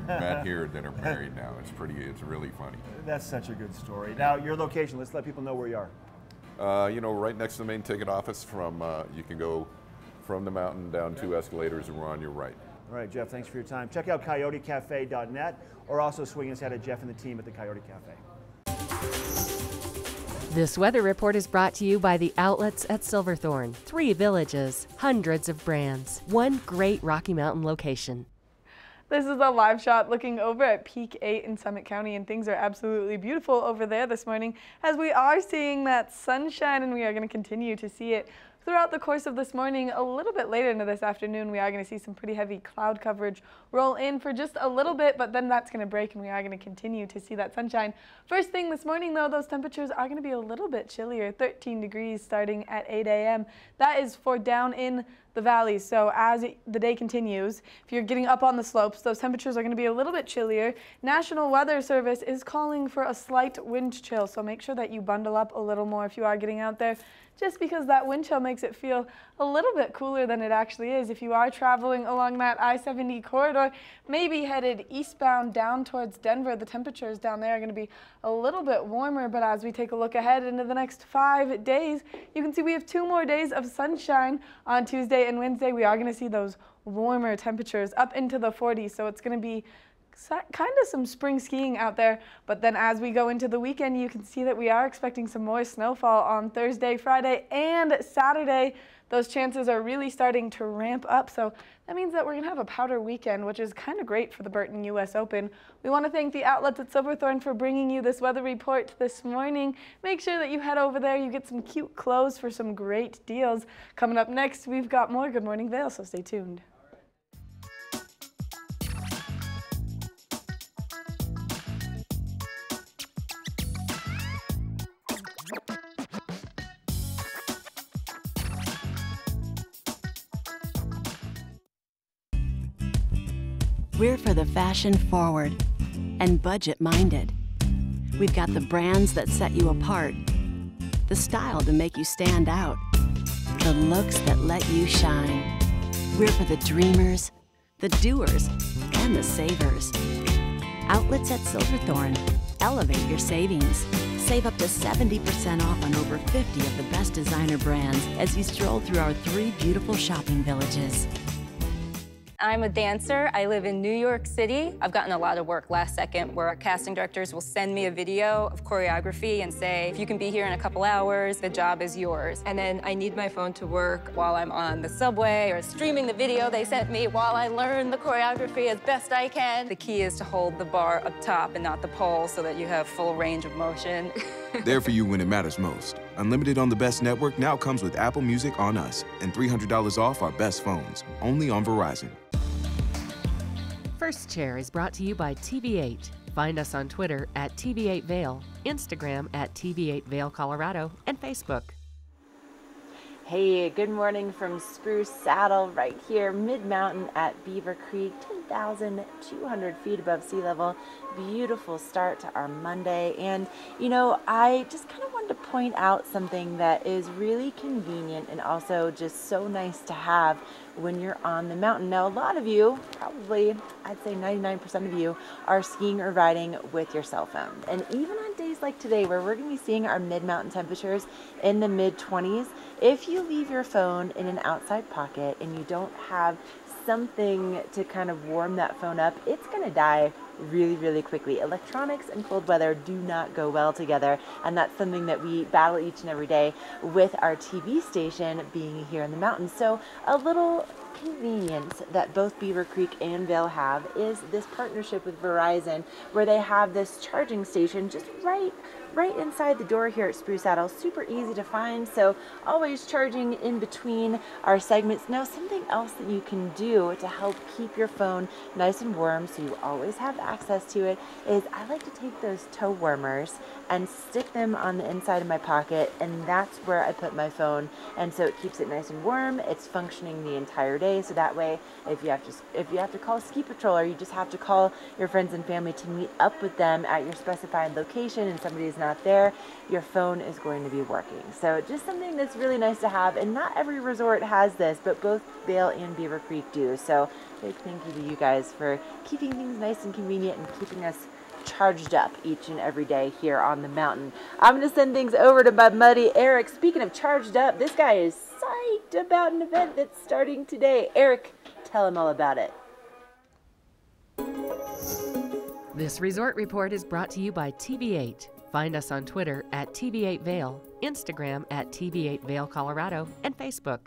met here that are married now. It's really funny. That's such a good story. Now, your location, let's let people know where you are. You know, right next to the main ticket office. You can go from the mountain down 2 escalators and we're on your right. All right, Jeff, thanks for your time. Check out coyotecafe.net or also swing us out at Jeff and the team at the Coyote Cafe. This weather report is brought to you by the outlets at Silverthorne. 3 villages, hundreds of brands, 1 great Rocky Mountain location. This is a live shot looking over at Peak 8 in Summit County, and things are absolutely beautiful over there this morning as we are seeing that sunshine, and we are going to continue to see it throughout the course of this morning. A little bit later into this afternoon, we are going to see some pretty heavy cloud coverage roll in for just a little bit, but then that's going to break and we are going to continue to see that sunshine. First thing this morning, though, those temperatures are going to be a little bit chillier, 13 degrees starting at 8 a.m. That is for down in the valleys. So as the day continues, if you're getting up on the slopes, those temperatures are going to be a little bit chillier. National Weather Service is calling for a slight wind chill, so make sure that you bundle up a little more if you are getting out there, just because that wind chill makes it feel a little bit cooler than it actually is. If you are traveling along that I-70 corridor, maybe headed eastbound down towards Denver, the temperatures down there are going to be a little bit warmer, but as we take a look ahead into the next 5 days, you can see we have 2 more days of sunshine on Tuesday and Wednesday. We are going to see those warmer temperatures up into the 40s, so it's going to be kind of some spring skiing out there. But then as we go into the weekend, you can see that we are expecting some more snowfall on Thursday, Friday, and Saturday. Those chances are really starting to ramp up, so that means that we're going to have a powder weekend, which is kind of great for the Burton US Open. We want to thank the outlets at Silverthorne for bringing you this weather report this morning. Make sure that you head over there, you get some cute clothes for some great deals. Coming up next, we've got more Good Morning Vail, so stay tuned. We're for the fashion forward and budget minded. We've got the brands that set you apart, the style to make you stand out, the looks that let you shine. We're for the dreamers, the doers, and the savers. Outlets at Silverthorne. Elevate your savings. Save up to 70% off on over 50 of the best designer brands as you stroll through our 3 beautiful shopping villages. I'm a dancer. I live in New York City. I've gotten a lot of work last second where our casting directors will send me a video of choreography and say, if you can be here in a couple hours, the job is yours. And then I need my phone to work while I'm on the subway or streaming the video they sent me while I learn the choreography as best I can. The key is to hold the bar up top and not the pole so that you have full range of motion. There for you when it matters most. Unlimited on the best network now comes with Apple Music on us and $300 off our best phones, only on Verizon. First Chair is brought to you by TV8. Find us on Twitter at TV8 Vail, Instagram at TV8 Vail Colorado, and Facebook. Hey, good morning from Spruce Saddle right here, mid-mountain at Beaver Creek, 10,200 feet above sea level. Beautiful start to our Monday. And, you know, I just kind of wanted to point out something that is really convenient and also just so nice to have when you're on the mountain. Now, a lot of you, probably, I'd say 99% of you, are skiing or riding with your cell phone. And even on days like today, where we're going to be seeing our mid-mountain temperatures in the mid-20s, if you leave your phone in an outside pocket and you don't have something to kind of warm that phone up, it's going to die really, really quickly. Electronics and cold weather do not go well together, and that's something that we battle each and every day with our TV station being here in the mountains. So a little convenience that both Beaver Creek and Vail have is this partnership with Verizon, where they have this charging station just right inside the door here at Spruce Saddle. Super easy to find, so always charging in between our segments. Now, something else that you can do to help keep your phone nice and warm so you always have access to it is I like to take those toe warmers and stick them on the inside of my pocket, and that's where I put my phone, and so it keeps it nice and warm. It's functioning the entire day, so that way if you have to call ski patrol, or you just have to call your friends and family to meet up with them at your specified location and somebody is not there, your phone is going to be working. So just something that's really nice to have, and not every resort has this, but both Vail and Beaver Creek do. So big thank you to you guys for keeping things nice and convenient and keeping us charged up each and every day here on the mountain. I'm going to send things over to my buddy Eric. Speaking of charged up, this guy is psyched about an event that's starting today. Eric, tell him all about it. This resort report is brought to you by TV8. Find us on Twitter at TV8 Vail, Instagram at TV8 Vail Colorado, and Facebook.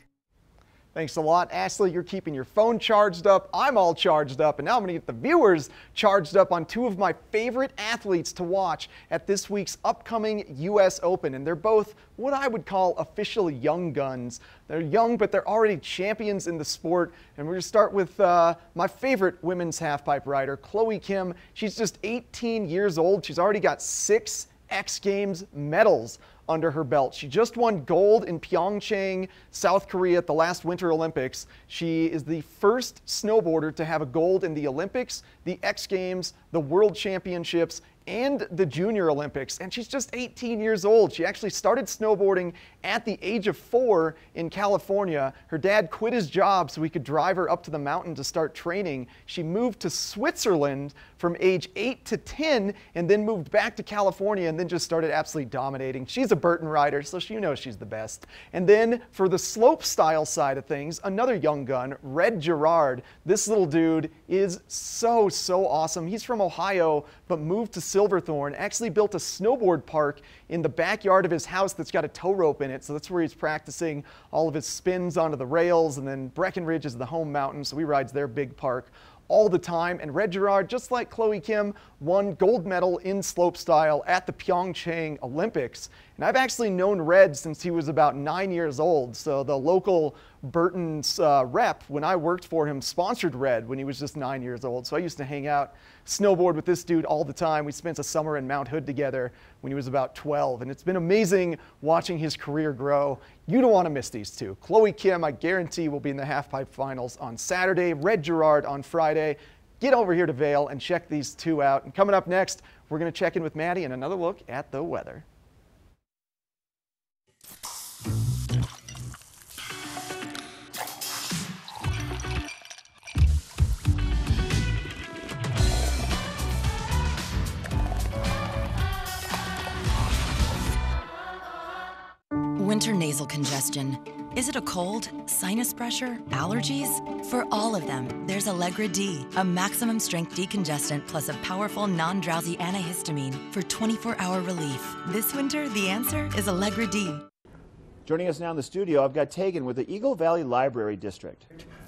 Thanks a lot, Ashley. You're keeping your phone charged up. I'm all charged up, and now I'm going to get the viewers charged up on 2 of my favorite athletes to watch at this week's upcoming U.S. Open. And they're both what I would call official young guns. They're young, but they're already champions in the sport. And we're going to start with my favorite women's halfpipe rider, Chloe Kim. She's just 18 years old. She's already got 6 X Games medals under her belt. She just won gold in Pyeongchang, South Korea at the last Winter Olympics. She is the first snowboarder to have a gold in the Olympics, the X Games, the World Championships, and the Junior Olympics, and she's just 18 years old. She actually started snowboarding at the age of 4 in California. Her dad quit his job so he could drive her up to the mountain to start training. She moved to Switzerland from age 8 to 10 and then moved back to California and then just started absolutely dominating. She's a Burton rider, so you know she's the best. And then for the slope style side of things, another young gun, Red Gerard. This little dude is so awesome. He's from Ohio, but moved to Silverthorne, actually built a snowboard park in the backyard of his house that's got a tow rope in it. So that's where he's practicing all of his spins onto the rails. And then Breckenridge is the home mountain, so he rides their big park all the time. And Red Gerard, just like Chloe Kim, won gold medal in slopestyle at the Pyeongchang Olympics. And I've actually known Red since he was about 9 years old. So the local Burton's rep, when I worked for him, sponsored Red when he was just 9 years old. So I used to hang out, snowboard with this dude all the time. We spent a summer in Mount Hood together when he was about 12. And it's been amazing watching his career grow. You don't want to miss these two. Chloe Kim, I guarantee, will be in the halfpipe finals on Saturday. Red Gerard on Friday. Get over here to Vail and check these two out. And coming up next, we're going to check in with Maddie and another look at the weather. Winter nasal congestion. Is it a cold, sinus pressure, allergies? For all of them, there's Allegra D, a maximum strength decongestant plus a powerful non-drowsy antihistamine for 24-hour relief. This winter, the answer is Allegra D. Joining us now in the studio, I've got Tegan with the Eagle Valley Library District.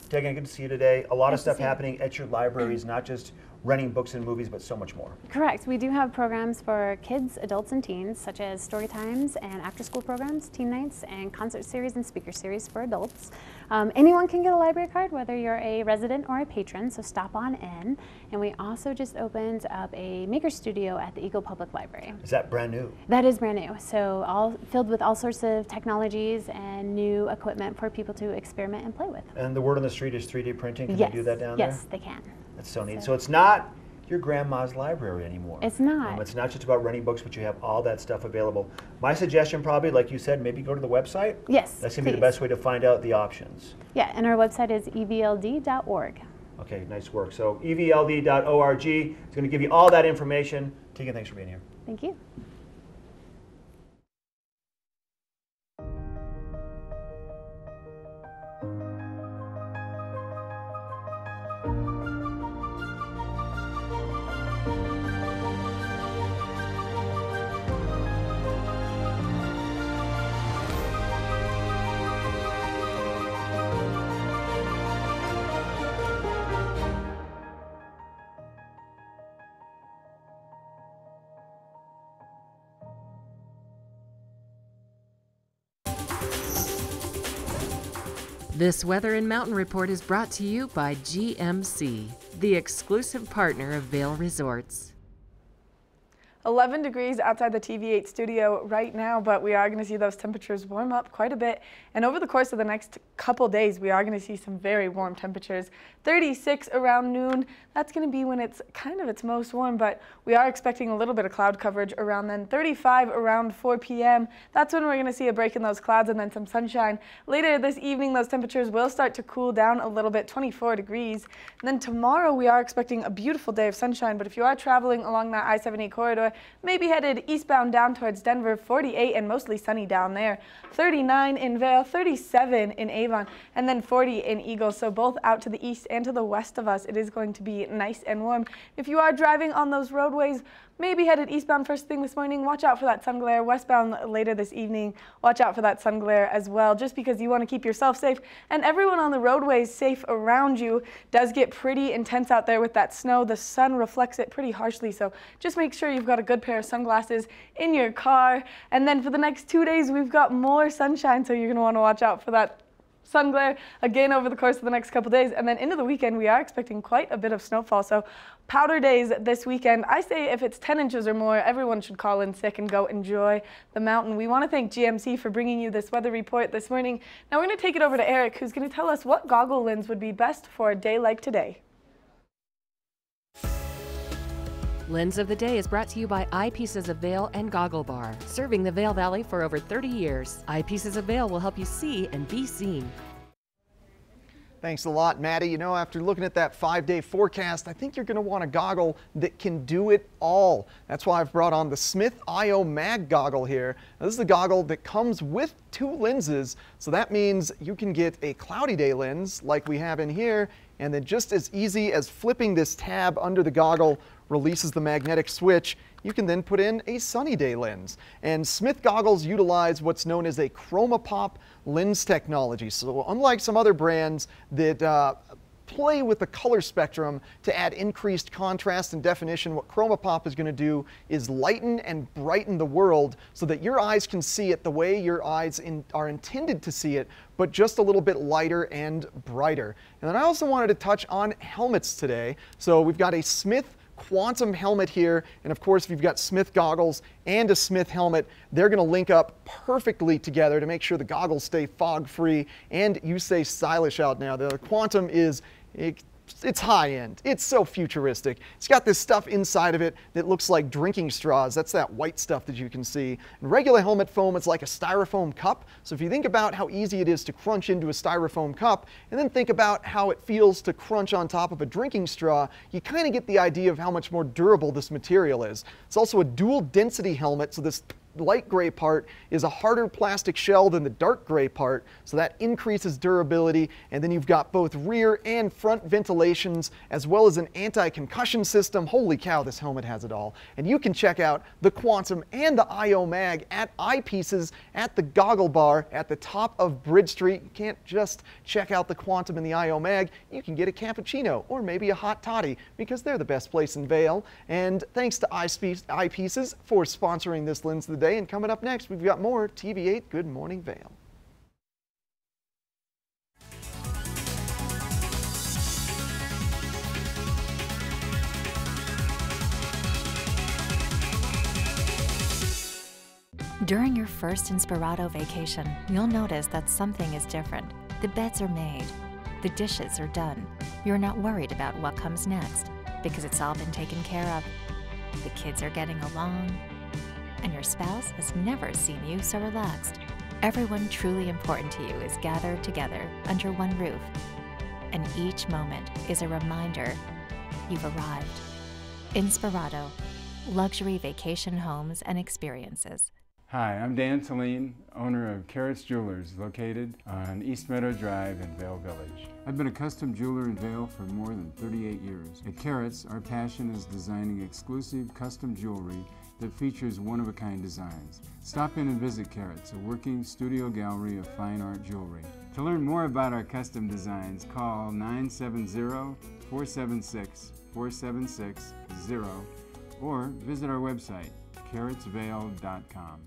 Tegan, good to see you today. A lot of stuff happening at your libraries, not just renting books and movies, but so much more. Correct. We do have programs for kids, adults, and teens, such as story times and after-school programs, teen nights, and concert series and speaker series for adults. Anyone can get a library card, whether you're a resident or a patron, so stop on in. And we also just opened up a maker studio at the Eagle Public Library. Is that brand new? That is brand new. So all filled with all sorts of technologies and new equipment for people to experiment and play with. And the word on the street is 3D printing. Can Yes. they do that down there? Yes, they can. That's so neat. So it's not your grandma's library anymore. It's not. It's not just about renting books, but you have all that stuff available. My suggestion probably, like you said, maybe go to the website. Yes, That's going to be the please. best way to find out the options. Yeah, and our website is evld.org. Okay, nice work. So evld.org is going to give you all that information. Tegan, thanks for being here. Thank you. This Weather and Mountain Report is brought to you by GMC, the exclusive partner of Vail Resorts. 11 degrees outside the TV8 studio right now, but we are going to see those temperatures warm up quite a bit. And over the course of the next couple days, we are going to see some very warm temperatures. 36 around noon. That's going to be when it's kind of its most warm, but we are expecting a little bit of cloud coverage around then. 35 around 4 p.m. That's when we're going to see a break in those clouds and then some sunshine. Later this evening, those temperatures will start to cool down a little bit, 24 degrees. And then tomorrow, we are expecting a beautiful day of sunshine, but if you are traveling along that I-70 corridor, maybe headed eastbound down towards Denver, 48 and mostly sunny down there. 39 in Vail, 37 in Avon, and then 40 in Eagle. So both out to the east and to the west of us, it is going to be nice and warm. If you are driving on those roadways, maybe headed eastbound first thing this morning, watch out for that sun glare. Westbound later this evening, watch out for that sun glare as well, just because you want to keep yourself safe and everyone on the roadways safe around you. Does get pretty intense out there with that snow. The sun reflects it pretty harshly, so just make sure you've got a good pair of sunglasses in your car. And then for the next 2 days, we've got more sunshine, so you're going to want to watch out for that sun glare again over the course of the next couple days. And then into the weekend, we are expecting quite a bit of snowfall. So powder days this weekend. I say if it's 10 inches or more, everyone should call in sick and go enjoy the mountain. We want to thank GMC for bringing you this weather report this morning. Now we're going to take it over to Eric, who's going to tell us what goggle lens would be best for a day like today. Lens of the Day is brought to you by Eyepieces of Vail and Goggle Bar, serving the Vail Valley for over 30 years. Eyepieces of Vail will help you see and be seen. Thanks a lot, Maddie. You know, after looking at that 5-day forecast, I think you're going to want a goggle that can do it all. That's why I've brought on the Smith IO Mag goggle here. Now, this is the goggle that comes with 2 lenses, so that means you can get a cloudy day lens like we have in here, and then just as easy as flipping this tab under the goggle releases the magnetic switch, you can then put in a sunny day lens. And Smith goggles utilize what's known as a ChromaPop lens technology. So unlike some other brands that play with the color spectrum to add increased contrast and definition, what ChromaPop is going to do is lighten and brighten the world so that your eyes can see it the way your eyes are intended to see it, but just a little bit lighter and brighter. And then I also wanted to touch on helmets today. So we've got a Smith Quantum helmet here, and of course if you've got Smith goggles and a Smith helmet, they're going to link up perfectly together to make sure the goggles stay fog free and you stay stylish out. Now the Quantum is it's high end. It's so futuristic. It's got this stuff inside of it that looks like drinking straws. That's that white stuff that you can see. And regular helmet foam, it's like a styrofoam cup. So if you think about how easy it is to crunch into a styrofoam cup, and then think about how it feels to crunch on top of a drinking straw, you kind of get the idea of how much more durable this material is. It's also a dual density helmet, so this light gray part is a harder plastic shell than the dark gray part, so that increases durability. And then you've got both rear and front ventilations, as well as an anti-concussion system. Holy cow, this helmet has it all. And you can check out the Quantum and the IO Mag at Eyepieces at the Goggle Bar at the top of Bridge Street. You can't just check out the Quantum and the IO Mag, you can get a cappuccino or maybe a hot toddy, because they're the best place in Vail. And thanks to Eyepieces for sponsoring this Lens of the Day. And coming up next, we've got more TV8 Good Morning Vail. During your first Inspirato vacation, you'll notice that something is different. The beds are made. The dishes are done. You're not worried about what comes next because it's all been taken care of. The kids are getting along, and your spouse has never seen you so relaxed. Everyone truly important to you is gathered together under one roof, and each moment is a reminder you've arrived. Inspirato, luxury vacation homes and experiences. Hi, I'm Dan Saline, owner of Carrots Jewelers, located on East Meadow Drive in Vail Village. I've been a custom jeweler in Vail for more than 38 years. At Carrots, our passion is designing exclusive custom jewelry that features one-of-a-kind designs. Stop in and visit Carrots, a working studio gallery of fine art jewelry. To learn more about our custom designs, call 970-476-4760 or visit our website, carrotsvail.com.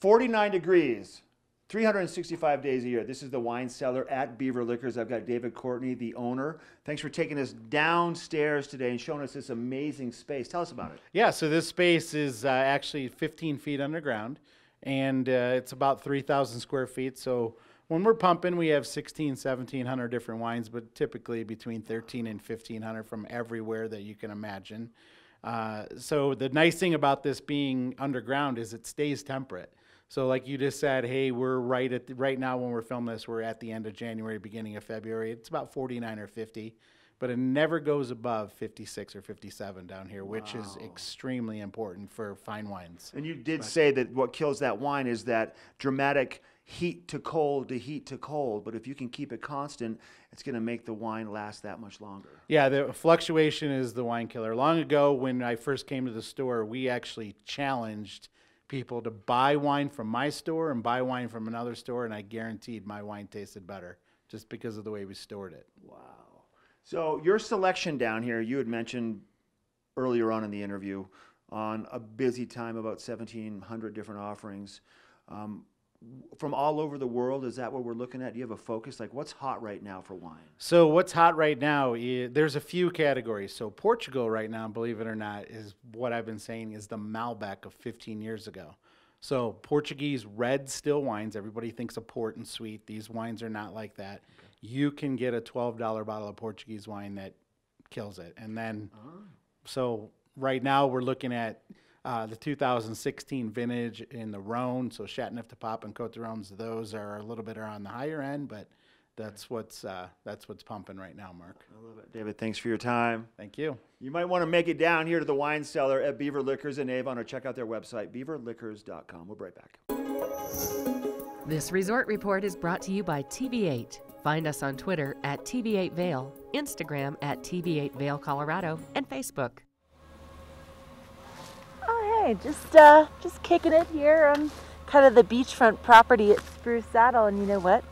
"49 degrees, 365 days a year." This is the wine cellar at Beaver Liquors. I've got David Courtney, the owner. Thanks for taking us downstairs today and showing us this amazing space. Tell us about it. Yeah, so this space is actually 15 feet underground, and it's about 3,000 square feet. So when we're pumping, we have 1,700 different wines, but typically between 1,300 and 1,500 from everywhere that you can imagine. So the nice thing about this being underground is it stays temperate. So like you just said, hey, we're right now when we're filming this, we're at the end of January, beginning of February. It's about 49 or 50, but it never goes above 56 or 57 down here, which is extremely important for fine wines. And you did say that what kills that wine is that dramatic heat to cold to heat to cold, but if you can keep it constant, it's going to make the wine last that much longer. Yeah, the fluctuation is the wine killer. Long ago, when I first came to the store, we actually challenged people to buy wine from my store and buy wine from another store, and I guaranteed my wine tasted better just because of the way we stored it. Wow. So your selection down here, you had mentioned earlier on in the interview, on a busy time, about 1,700 different offerings. From all over the world, is that what we're looking at? Do you have a focus? Like, what's hot right now for wine? So what's hot right now, there's a few categories. So Portugal right now, believe it or not, is what I've been saying is the Malbec of 15 years ago. So Portuguese red still wines, everybody thinks of port and sweet. These wines are not like that. Okay. You can get a $12 bottle of Portuguese wine that kills it. And then, so right now we're looking at the 2016 vintage in the Rhone, so Châteauneuf-du-Pape and Côte d'Aron's, those are a little bit on the higher end, but that's what's pumping right now, Mark. I love it. David, thanks for your time. Thank you. You might want to make it down here to the wine cellar at Beaver Liquors in Avon, or check out their website, beaverliquors.com. We'll be right back. This resort report is brought to you by TV8. Find us on Twitter at TV8 Vail, Instagram at TV8 Vail Colorado, and Facebook. Oh, hey, just kicking it here on kind of the beachfront property at Spruce Saddle, and you know what?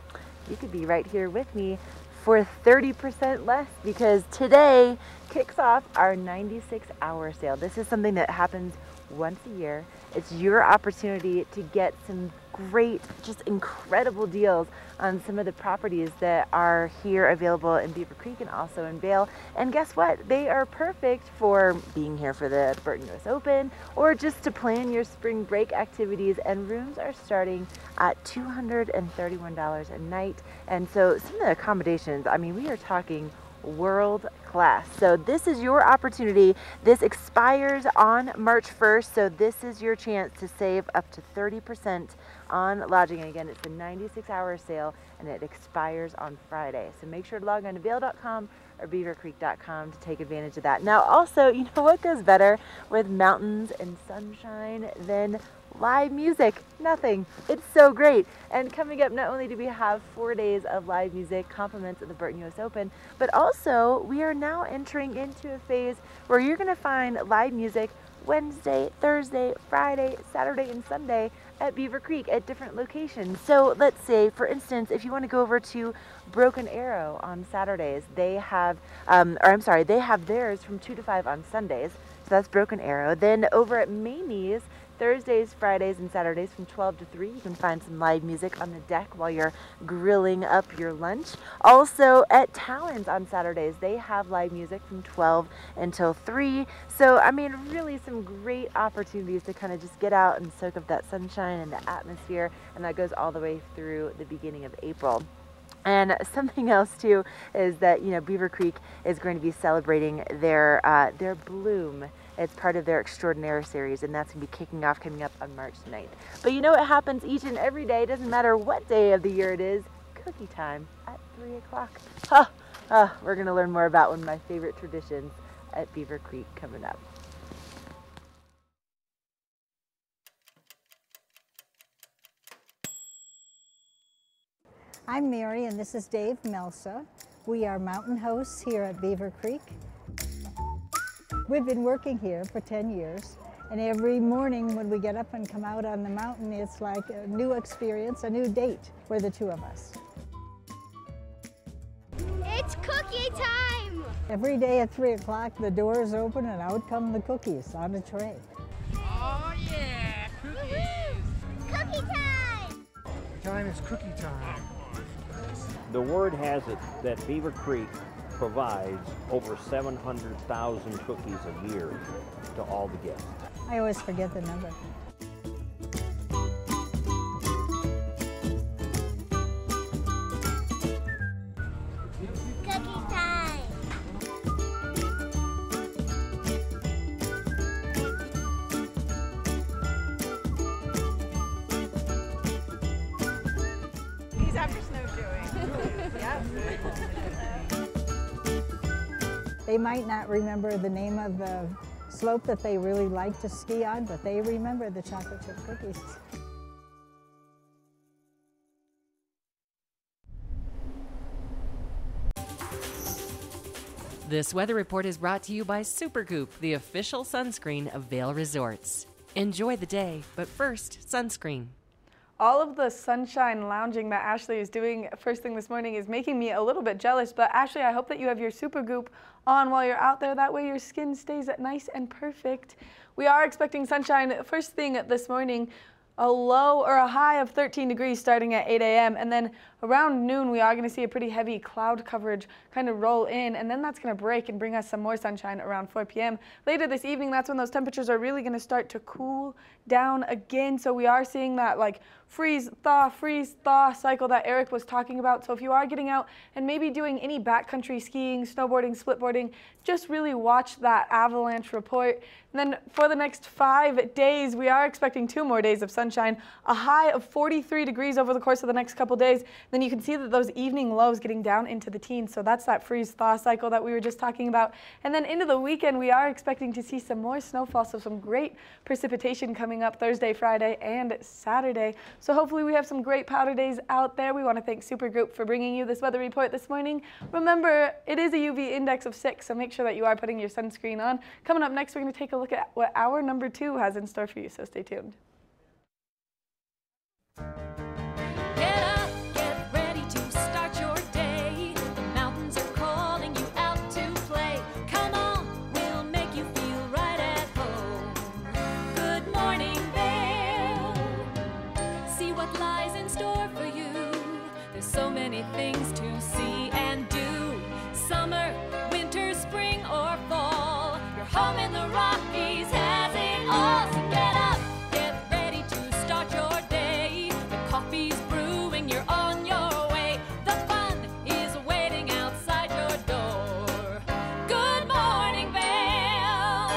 You could be right here with me for 30% less, because today kicks off our 96-hour sale. This is something that happens once a year. It's your opportunity to get some great, just incredible deals on some of the properties that are here available in Beaver Creek and also in Vail. And guess what? They are perfect for being here for the Burton US Open or just to plan your spring break activities. And rooms are starting at $231 a night. And so some of the accommodations, I mean, we are talking world class. So this is your opportunity. This expires on March 1st. So this is your chance to save up to 30% on lodging. And again, it's a 96-hour sale and it expires on Friday. So make sure to log on to vail.com or beavercreek.com to take advantage of that. Now also, you know what goes better with mountains and sunshine than live music? Nothing. It's so great. And coming up, not only do we have 4 days of live music, compliments of the Burton US Open, but also we are now entering into a phase where you're going to find live music Wednesday, Thursday, Friday, Saturday, and Sunday at Beaver Creek at different locations. So let's say, for instance, if you want to go over to Broken Arrow on Saturdays, they have, they have theirs from 2 to 5 on Sundays. So that's Broken Arrow. Then over at Mamie's, Thursdays, Fridays, and Saturdays from 12 to 3. You can find some live music on the deck while you're grilling up your lunch. Also at Talon's on Saturdays, they have live music from 12 until 3. So, I mean, really some great opportunities to kind of just get out and soak up that sunshine and the atmosphere, and that goes all the way through the beginning of April. And something else too is that, you know, Beaver Creek is going to be celebrating their bloom. It's part of their Extraordinaire series, and that's going to be kicking off coming up on March 9th. But you know what happens each and every day, doesn't matter what day of the year it is, cookie time at 3 o'clock. We're going to learn more about one of my favorite traditions at Beaver Creek coming up. I'm Mary, and this is Dave Melsa. We are mountain hosts here at Beaver Creek. We've been working here for 10 years, and every morning when we get up and come out on the mountain, it's like a new experience, a new date for the two of us. It's cookie time! Every day at 3 o'clock, the doors open and out come the cookies on a tray. Oh yeah, cookies! Cookie time! Time is cookie time. The word has it that Beaver Creek provides over 700,000 cookies a year to all the guests. I always forget the number. Cookie time! He's after snowshoeing. Yeah. They might not remember the name of the slope that they really like to ski on, but they remember the chocolate chip cookies. This weather report is brought to you by Supergoop, the official sunscreen of Vail Resorts. Enjoy the day, but first, sunscreen. All of the sunshine lounging that Ashley is doing first thing this morning is making me a little bit jealous, but Ashley, I hope that you have your Supergoop on while you're out there. That way your skin stays nice and perfect. We are expecting sunshine first thing this morning. A low or a high of 13 degrees starting at 8 a.m. and then around noon we are going to see a pretty heavy cloud coverage kind of roll in, and then that's going to break and bring us some more sunshine around 4 p.m. Later this evening, that's when those temperatures are really going to start to cool down again. So we are seeing that like freeze thaw cycle that Eric was talking about. So if you are getting out and maybe doing any backcountry skiing, snowboarding, splitboarding, just really watch that avalanche report. And then for the next 5 days, we are expecting 2 more days of sunshine, a high of 43 degrees over the course of the next couple days. Then you can see that those evening lows getting down into the teens. So that's that freeze thaw cycle that we were just talking about. And then into the weekend, we are expecting to see some more snowfall. So some great precipitation coming up Thursday, Friday, and Saturday. So hopefully we have some great powder days out there. We want to thank Supergroup for bringing you this weather report this morning. Remember, it is a UV index of 6, so make sure that you are putting your sunscreen on. Coming up next, we're going to take a look at what hour number 2 has in store for you, so stay tuned. Get up, get ready to start your day. The mountains are calling you out to play. Come on, we'll make you feel right at home. Good morning, Vail. See what lies in store for you. There's so many things to see and do. Summer, winter, spring, or fall. Your home in the Rockies has it all. So get up, get ready to start your day. The coffee's brewing, you're on your way. The fun is waiting outside your door. Good morning, Vail.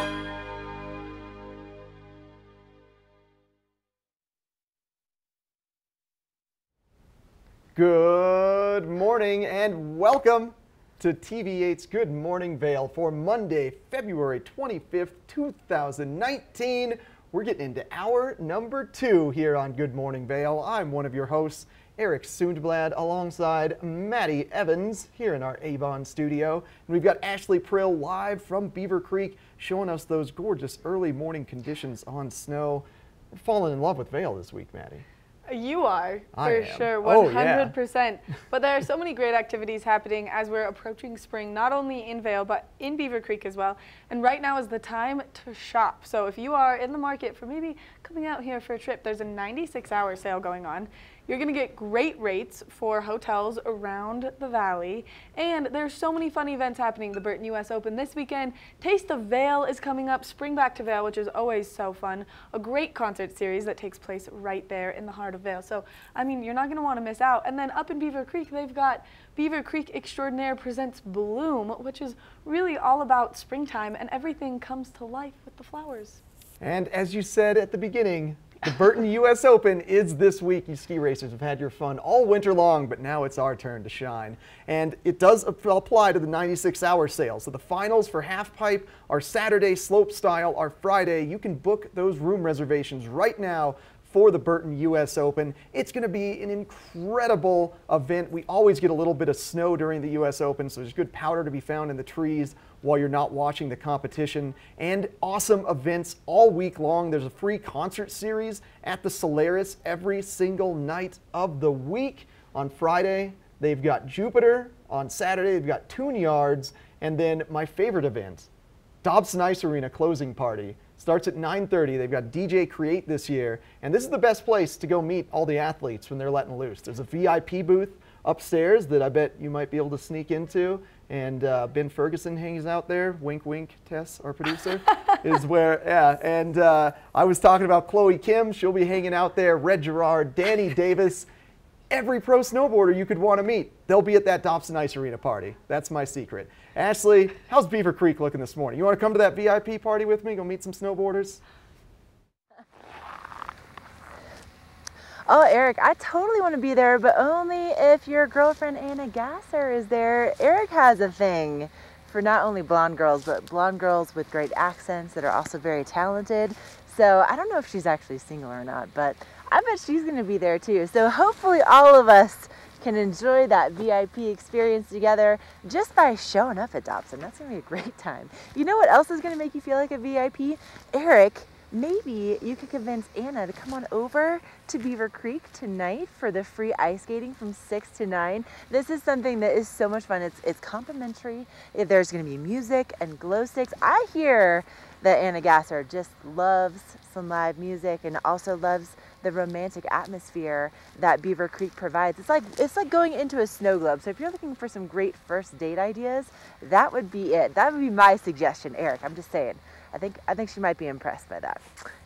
Good morning and welcome to TV8's Good Morning Vail for Monday, February 25th, 2019. We're getting into hour number 2 here on Good Morning Vail. I'm one of your hosts, Eric Sundblad, alongside Maddie Evans here in our Avon studio. And we've got Ashley Prill live from Beaver Creek showing us those gorgeous early morning conditions on snow. We're falling in love with Vail this week, Maddie. You are, for sure, 100%. Oh, yeah. But there are so many great activities happening as we're approaching spring, not only in Vail, but in Beaver Creek as well. And right now is the time to shop. So if you are in the market for maybe coming out here for a trip, there's a 96-hour sale going on. You're going to get great rates for hotels around the valley. And there's so many fun events happening. The Burton US Open this weekend. Taste of Vail is coming up. Spring Back to Vail, which is always so fun. A great concert series that takes place right there in the heart of Vail. So, I mean, you're not going to want to miss out. And then up in Beaver Creek, they've got Beaver Creek Extraordinaire Presents Bloom, which is really all about springtime, and everything comes to life with the flowers. And as you said at the beginning, the Burton US Open is this week. You ski racers have had your fun all winter long, but now it's our turn to shine. And it does apply to the 96-hour sale. So the finals for halfpipe are Saturday, slope style are Friday. You can book those room reservations right now for the Burton US Open. It's going to be an incredible event. We always get a little bit of snow during the US Open, so there's good powder to be found in the trees while you're not watching the competition, and awesome events all week long. There's a free concert series at the Solaris every single night of the week. On Friday, they've got Jupiter. On Saturday, they've got Tune Yards, and then my favorite event, Dobson Ice Arena closing party. Starts at 9:30. They've got DJ Create this year, and this is the best place to go meet all the athletes when they're letting loose. There's a VIP booth upstairs that I bet you might be able to sneak into, and Ben Ferguson hangs out there. Wink, wink, Tess, our producer, is where, yeah. And I was talking about Chloe Kim. She'll be hanging out there. Red Gerard, Danny Davis. Every pro snowboarder you could want to meet, they'll be at that Dobson Ice Arena party. That's my secret. Ashley, how's Beaver Creek looking this morning? You want to come to that VIP party with me? Go meet some snowboarders? Oh, Eric, I totally want to be there, but only if your girlfriend Anna Gasser is there. Eric has a thing for not only blonde girls, but blonde girls with great accents that are also very talented. So I don't know if she's actually single or not, but I bet she's going to be there too. So hopefully all of us can enjoy that VIP experience together just by showing up at Dobson. That's gonna be a great time. You know what else is gonna make you feel like a VIP? Eric, maybe you could convince Anna to come on over to Beaver Creek tonight for the free ice skating from 6 to 9. This is something that is so much fun. It's complimentary. There's gonna be music and glow sticks. I hear that Anna Gasser just loves some live music and also loves the romantic atmosphere that Beaver Creek provides. It's like going into a snow globe. So if you're looking for some great first date ideas, that would be it. That would be my suggestion, Eric. I'm just saying. I think she might be impressed by that.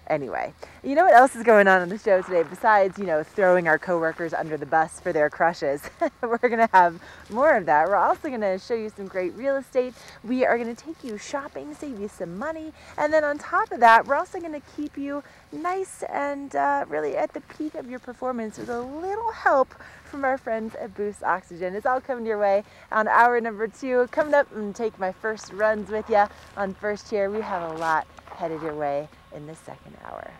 Anyway, you know what else is going on the show today besides, you know, throwing our coworkers under the bus for their crushes? We're gonna have more of that. We're also gonna show you some great real estate. We are gonna take you shopping, save you some money, and then on top of that, we're also gonna keep you nice and really at the peak of your performance with a little help from our friends at Boost Oxygen. It's all coming your way on hour number 2. Coming up and take my first runs with you on First Chair. We have a lot headed your way in the second hour.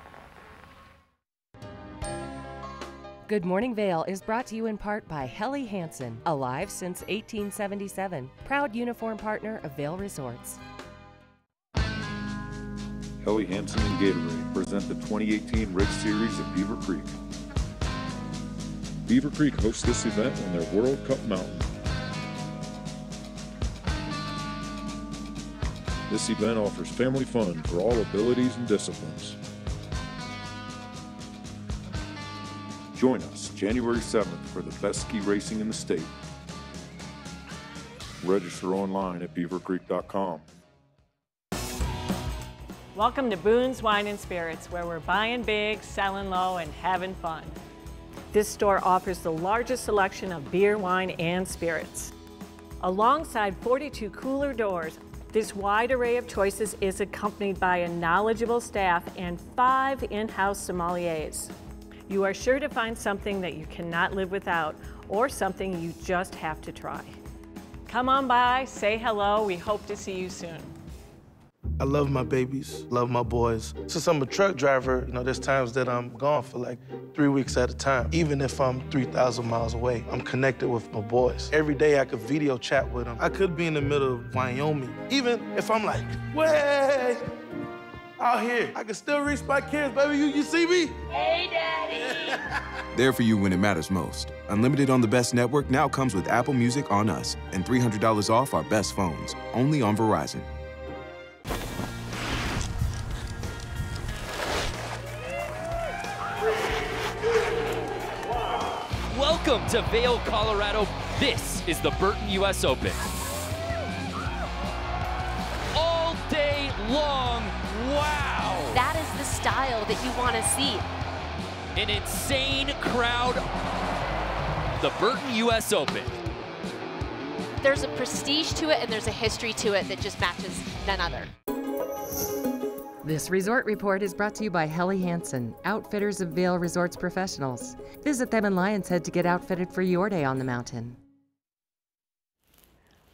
Good Morning Vail is brought to you in part by Helly Hansen, alive since 1877, proud uniform partner of Vail Resorts. Helly Hansen and Gatorade present the 2018 Race Series at Beaver Creek. Beaver Creek hosts this event on their World Cup mountain. This event offers family fun for all abilities and disciplines. Join us January 7th for the best ski racing in the state. Register online at beavercreek.com. Welcome to Boone's Wine and Spirits, where we're buying big, selling low, and having fun. This store offers the largest selection of beer, wine, and spirits. Alongside 42 cooler doors, this wide array of choices is accompanied by a knowledgeable staff and 5 in-house sommeliers. You are sure to find something that you cannot live without, or something you just have to try. Come on by, say hello, we hope to see you soon. I love my babies, love my boys. Since I'm a truck driver, you know, there's times that I'm gone for like 3 weeks at a time. Even if I'm 3,000 miles away, I'm connected with my boys. Every day I could video chat with them. I could be in the middle of Wyoming. Even if I'm like, way out here, I can still reach my kids, baby. You see me? Hey, Daddy. There for you when it matters most. Unlimited on the best network now comes with Apple Music on us and $300 off our best phones, only on Verizon. Welcome to Vail, Colorado. This is the Burton U.S. Open. All day long, wow! That is the style that you want to see. An insane crowd. The Burton U.S. Open. There's a prestige to it and there's a history to it that just matches none other. This resort report is brought to you by Helly Hansen, outfitters of Vail Resorts professionals. Visit them in Lions Head to get outfitted for your day on the mountain.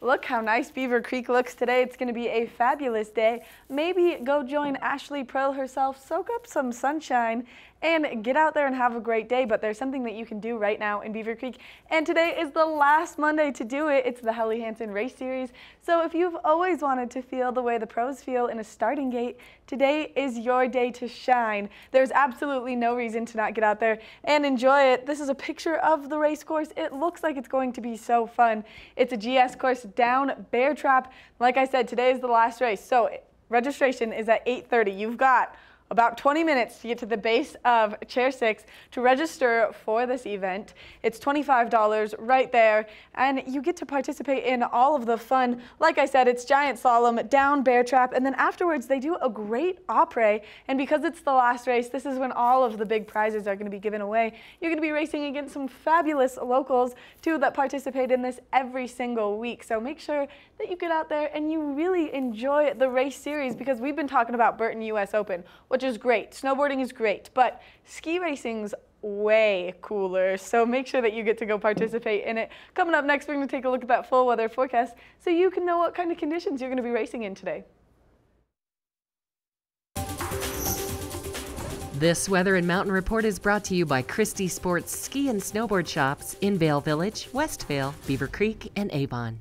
Look how nice Beaver Creek looks today. It's going to be a fabulous day. Maybe go join Ashley Prill herself, soak up some sunshine, and get out there and have a great day. But there's something that you can do right now in Beaver Creek. And today is the last Monday to do it. It's the Helly Hansen Race Series. So if you've always wanted to feel the way the pros feel in a starting gate, today is your day to shine. There's absolutely no reason to not get out there and enjoy it. This is a picture of the race course. It looks like it's going to be so fun. It's a GS course down Bear Trap. Like I said, today is the last race. So registration is at 8:30. You've got about 20 minutes to get to the base of Chair 6 to register for this event. It's $25 right there, and you get to participate in all of the fun. Like I said, it's giant slalom down Bear Trap, and then afterwards they do a great après, and because it's the last race, this is when all of the big prizes are going to be given away. You're going to be racing against some fabulous locals, too, that participate in this every single week. So make sure that you get out there and you really enjoy the race series, because we've been talking about Burton U.S. Open, which is great. Snowboarding is great, but ski racing's way cooler. So make sure that you get to go participate in it. Coming up next, we're going to take a look at that full weather forecast so you can know what kind of conditions you're going to be racing in today. This Weather and Mountain Report is brought to you by Christie Sports Ski and Snowboard Shops in Vale Village, Westvale, Beaver Creek, and Avon.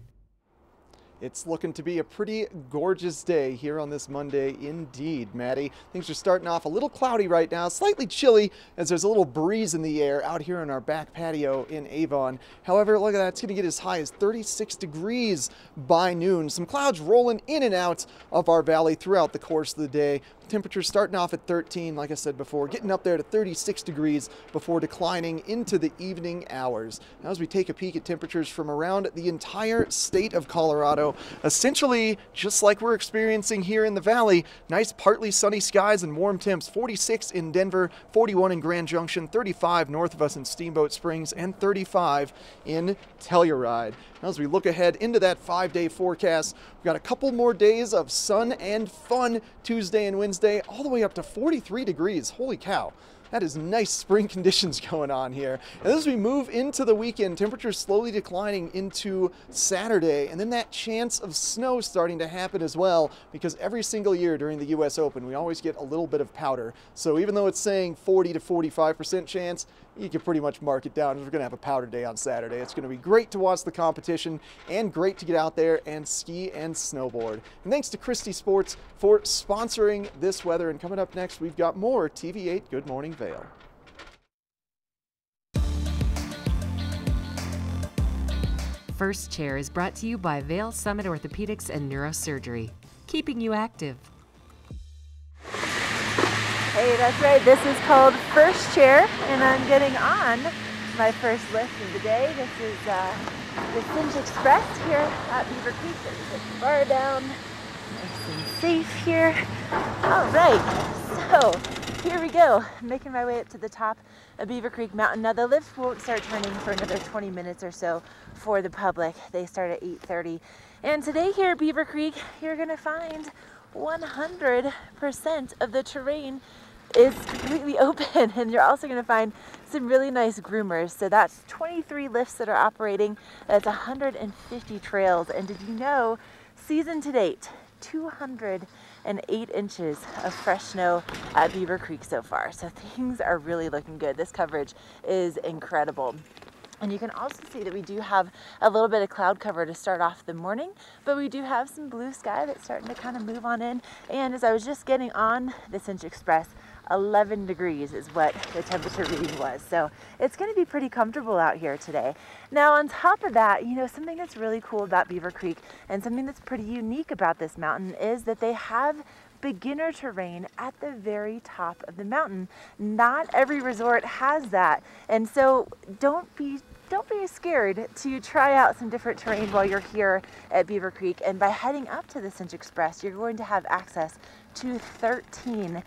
It's looking to be a pretty gorgeous day here on this Monday indeed, Maddie. Things are starting off a little cloudy right now, slightly chilly as there's a little breeze in the air out here on our back patio in Avon. However, look at that, it's going to get as high as 36 degrees by noon. Some clouds rolling in and out of our valley throughout the course of the day. Temperatures starting off at 13, like I said before, getting up there to 36 degrees before declining into the evening hours. Now as we take a peek at temperatures from around the entire state of Colorado, essentially just like we're experiencing here in the valley, nice partly sunny skies and warm temps. 46 in Denver, 41 in Grand Junction, 35 north of us in Steamboat Springs, and 35 in Telluride. Now as we look ahead into that 5-day forecast, we've got a couple more days of sun and fun Tuesday and Wednesday, all the way up to 43 degrees. Holy cow. That is nice spring conditions going on here. And as we move into the weekend, temperatures slowly declining into Saturday, and then that chance of snow starting to happen as well, because every single year during the US Open, we always get a little bit of powder. So even though it's saying 40 to 45% chance, you can pretty much mark it down. We're going to have a powder day on Saturday. It's going to be great to watch the competition and great to get out there and ski and snowboard. And thanks to Christie Sports for sponsoring this weather. And coming up next, we've got more TV8 Good Morning Vale. First Chair is brought to you by Vale Summit Orthopedics and Neurosurgery, keeping you active. Hey, that's right. This is called First Chair, and I'm getting on my first lift of the day. This is the Cinch Express here at Beaver Creek. Let me put the bar down. Nice and safe here. All right, so here we go. I'm making my way up to the top of Beaver Creek Mountain. Now the lift won't start turning for another 20 minutes or so for the public. They start at 8:30. And today here at Beaver Creek, you're gonna find 100% of the terrain is completely open, and you're also going to find some really nice groomers. So that's 23 lifts that are operating. That's 150 trails. And did you know, season to date, 208 inches of fresh snow at Beaver Creek so far. So things are really looking good. This coverage is incredible. And you can also see that we do have a little bit of cloud cover to start off the morning, but we do have some blue sky that's starting to kind of move on in. And as I was just getting on the Cinch Express, 11 degrees is what the temperature reading was. So it's going to be pretty comfortable out here today. Now on top of that, you know, something that's really cool about Beaver Creek and something that's pretty unique about this mountain is that they have beginner terrain at the very top of the mountain. Not every resort has that. And so don't be scared to try out some different terrain while you're here at Beaver Creek. And by heading up to the Cinch Express, you're going to have access to 13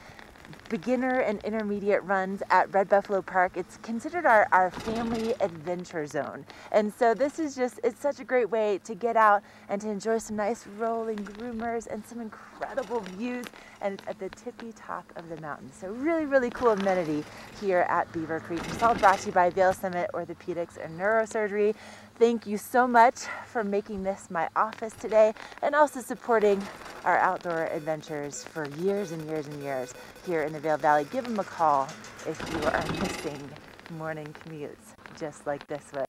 beginner and intermediate runs at Red Buffalo Park. It's considered our family adventure zone. And so this is just, it's such a great way to get out and to enjoy some nice rolling groomers and some incredible views. And it's at the tippy top of the mountain. So really, really cool amenity here at Beaver Creek. It's all brought to you by Vale Summit Orthopedics and Neurosurgery. Thank you so much for making this my office today and also supporting our outdoor adventures for years and years and years here in the Vale Valley. Give them a call if you are missing morning commutes just like this one.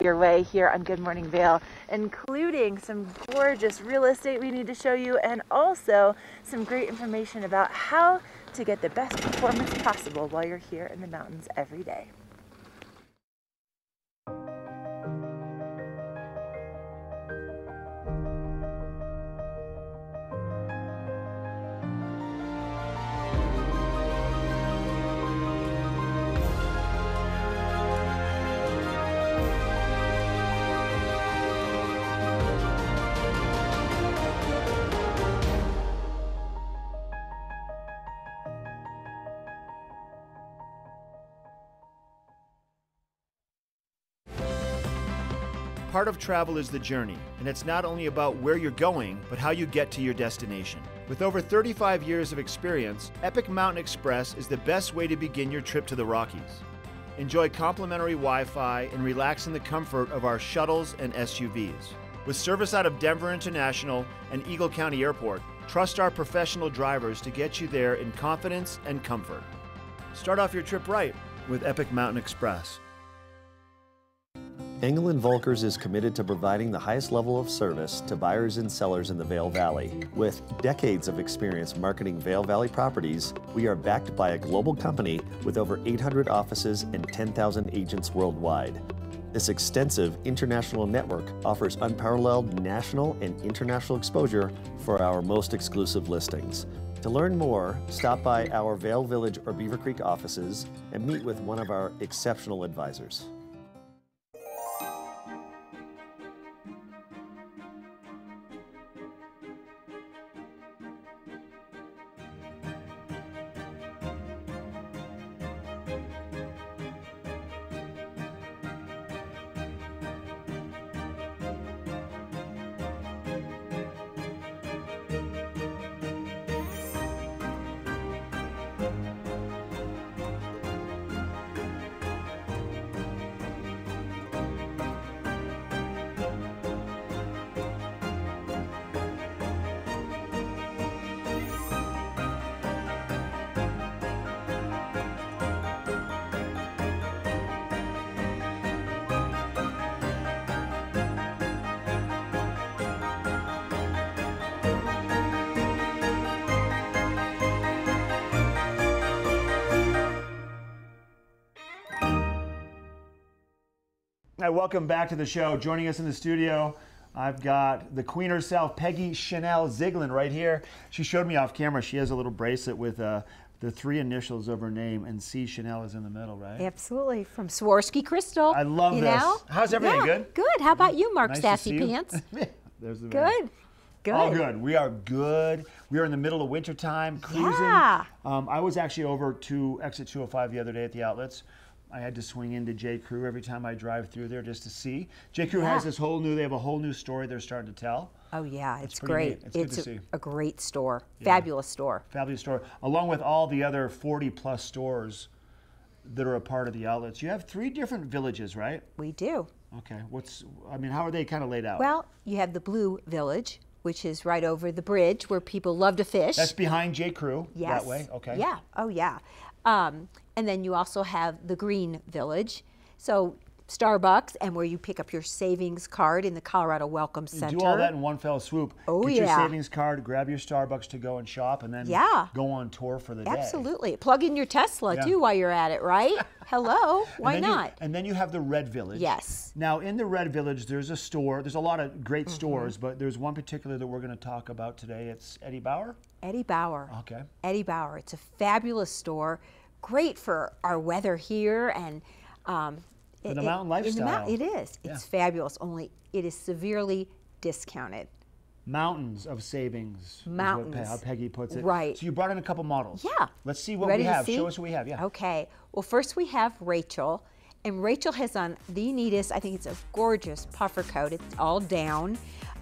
Your way here on Good Morning Vale, including some gorgeous real estate we need to show you and also some great information about how to get the best performance possible while you're here in the mountains every day. Part of travel is the journey, and it's not only about where you're going, but how you get to your destination. With over 35 years of experience, Epic Mountain Express is the best way to begin your trip to the Rockies. Enjoy complimentary Wi-Fi and relax in the comfort of our shuttles and SUVs. With service out of Denver International and Eagle County Airport, Trust our professional drivers to get you there in confidence and comfort. Start off your trip right with Epic Mountain Express. Engel & Volkers is committed to providing the highest level of service to buyers and sellers in the Vail Valley. With decades of experience marketing Vail Valley properties, we are backed by a global company with over 800 offices and 10,000 agents worldwide. This extensive international network offers unparalleled national and international exposure for our most exclusive listings. To learn more, stop by our Vail Village or Beaver Creek offices and meet with one of our exceptional advisors. Hi, welcome back to the show. Joining us in the studio, I've got the queen herself, Peggy Chanel Ziegler, right here. She showed me off camera. She has a little bracelet with the 3 initials of her name, and C. Chanel is in the middle, right? Absolutely, from Swarovski Crystal. I love this. Know? How's everything? Yeah, Good? Good. How about you, Mark Nice Sassy to see you. Pants? There's the Good. Good. All good. We are good. We are in the middle of wintertime, cruising. Yeah. I was actually over to exit 205 the other day at the outlets. I had to swing into J. Crew every time I drive through there just to see. J. Crew has this whole new, they have a whole new story they're starting to tell. Oh yeah, it's pretty great. neat. It's good to see. A great store, Yeah. fabulous store. Fabulous store, along with all the other 40 plus stores that are a part of the outlets. You have 3 different villages, right? We do. Okay, how are they kind of laid out? Well, you have the Blue Village, which is right over the bridge where people love to fish. That's behind J. Crew, Yes. that way, okay. Yeah, oh yeah. And then you also have the Green Village. So Starbucks, and where you pick up your savings card in the Colorado Welcome You Center. do all that in one fell swoop. Oh, Get your yeah. savings card, grab your Starbucks to go and shop, and then Yeah. go on tour for the day. Absolutely. Plug in your Tesla Yeah. too while you're at it, right? Hello, why And then not? and then you have the Red Village. Yes. Now, in the Red Village, there's a store. There's a lot of great stores, but there's one particular that we're going to talk about today. It's Eddie Bauer. Eddie Bauer. Okay. Eddie Bauer. It's a fabulous store, great for our weather here and For the mountain lifestyle. It is. Yeah. It's fabulous. Only it is severely discounted. Mountains of savings. Mountains. Is what how Peggy puts it. Right. So you brought in a couple models. Yeah. Let's see what Ready we to have. see? Show us what we have. Yeah. Okay. Well, first we have Rachel. And Rachel has on the neatest, I think it's a gorgeous puffer coat. It's all down.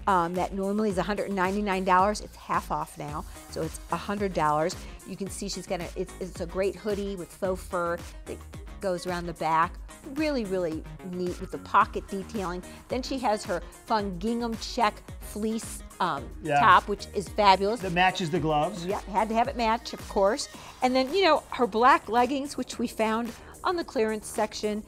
That normally is $199. It's half off now, so it's $100. You can see she's got it's a great hoodie with faux fur that goes around the back. Really, really neat with the pocket detailing. Then she has her fun gingham check fleece top, which is fabulous. That matches the gloves. Yep, had to have it match, of course. And then, you know, her black leggings, which we found on the clearance section.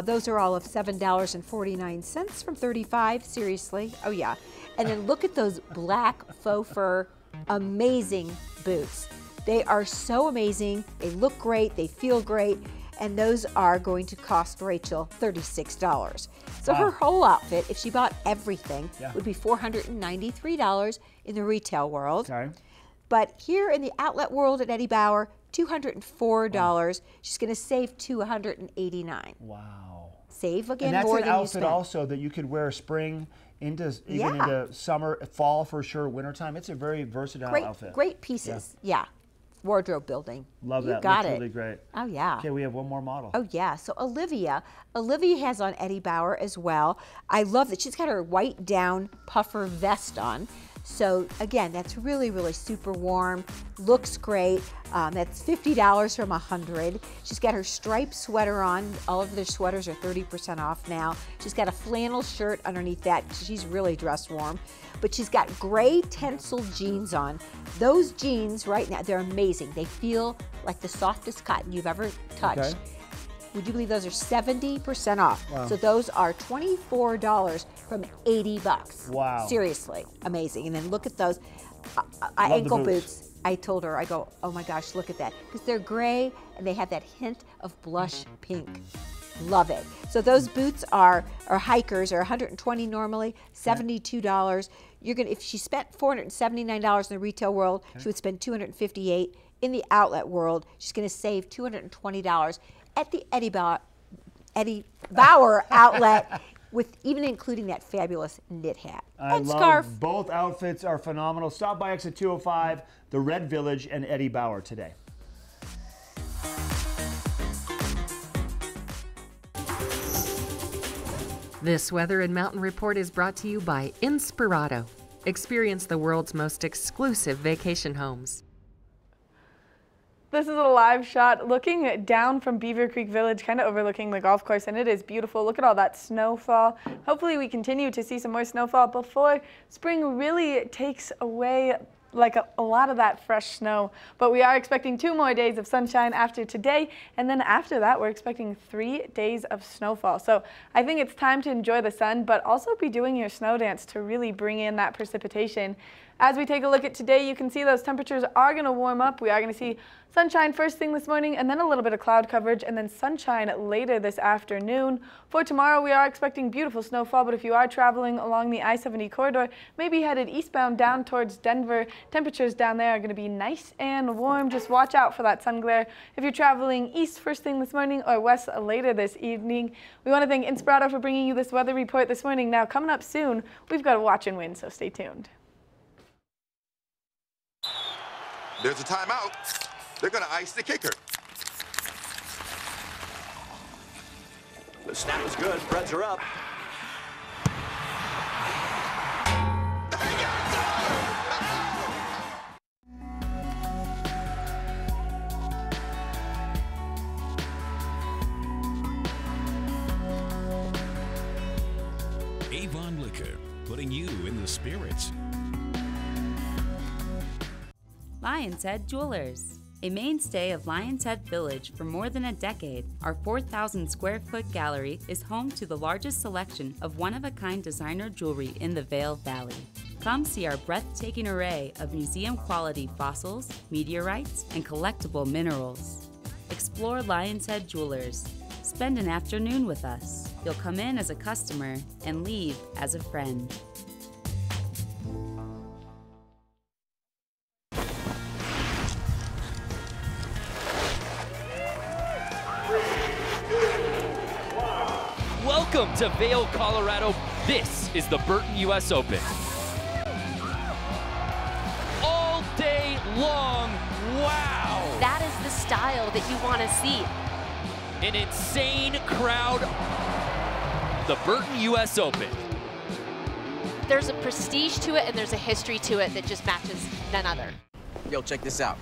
Those are all of $7.49 from $35. Seriously. Oh, yeah. And then look at those black faux fur, amazing boots. They are so amazing. They look great. They feel great. And those are going to cost Rachel $36. So her whole outfit, if she bought everything, would be $493 in the retail world. Okay. But here in the outlet world at Eddie Bauer, $204. She's going to save $289. Wow. Save again And that's more an than you outfit spend. also that you could wear spring into even into summer, fall for sure, wintertime. It's a very versatile outfit. Great pieces. Yeah. Wardrobe building. Love You that. got Looks it. really great. Oh yeah. Okay, we have one more model. Oh yeah. So Olivia has on Eddie Bauer as well. I love that she's got her white down puffer vest on. So again, that's really, really super warm, looks great. That's $50 from $100. She's got her striped sweater on. All of their sweaters are 30% off now. She's got a flannel shirt underneath that. She's really dressed warm. But she's got gray Tencel jeans on. Those jeans right now, they're amazing. They feel like the softest cotton you've ever touched. Okay. Would you believe those are 70% off? Wow. So those are $24 from 80 bucks. Wow. Seriously, amazing. And then look at those Love the ankle boots. boots. I told her, I go, oh my gosh, look at that. Because they're gray and they have that hint of blush pink. Love it. So those boots are hikers, are $120 normally, $72. You're gonna, if she spent $479 in the retail world, she would spend $258 in the outlet world. She's gonna save $220 at the Eddie Bauer outlet, with even including that fabulous knit hat and scarf. Both outfits are phenomenal. Stop by exit 205, the Red Village, and Eddie Bauer today. This Weather and Mountain Report is brought to you by Inspirato. Experience the world's most exclusive vacation homes. This is a live shot looking down from Beaver Creek Village, kind of overlooking the golf course, and it is beautiful. Look at all that snowfall. Hopefully we continue to see some more snowfall before spring really takes away like a lot of that fresh snow. But we are expecting 2 more days of sunshine after today, and then after that we're expecting 3 days of snowfall. So I think it's time to enjoy the sun, but also be doing your snow dance to really bring in that precipitation. As we take a look at today, you can see those temperatures are going to warm up. We are going to see sunshine first thing this morning, and then a little bit of cloud coverage, and then sunshine later this afternoon. For tomorrow, we are expecting beautiful snowfall, but if you are traveling along the I-70 corridor, maybe headed eastbound down towards Denver, temperatures down there are going to be nice and warm. Just watch out for that sun glare. If you're traveling east first thing this morning or west later this evening, we want to thank Inspirato for bringing you this weather report this morning. Now, coming up soon, we've got a watch and win, so stay tuned. There's a timeout. They're going to ice the kicker. The snap is good. Spreads are up. Avon Liquor, putting you in the spirits. Lion's Head Jewelers. A mainstay of Lion's Head Village for more than a decade, our 4,000 square foot gallery is home to the largest selection of one-of-a-kind designer jewelry in the Vail Valley. Come see our breathtaking array of museum-quality fossils, meteorites, and collectible minerals. Explore Lion's Head Jewelers. Spend an afternoon with us. You'll come in as a customer and leave as a friend. Welcome to Vail, Colorado. This is the Burton US Open. All day long, wow! That is the style that you want to see. An insane crowd. The Burton US Open. There's a prestige to it and there's a history to it that just matches none other. Yo, check this out.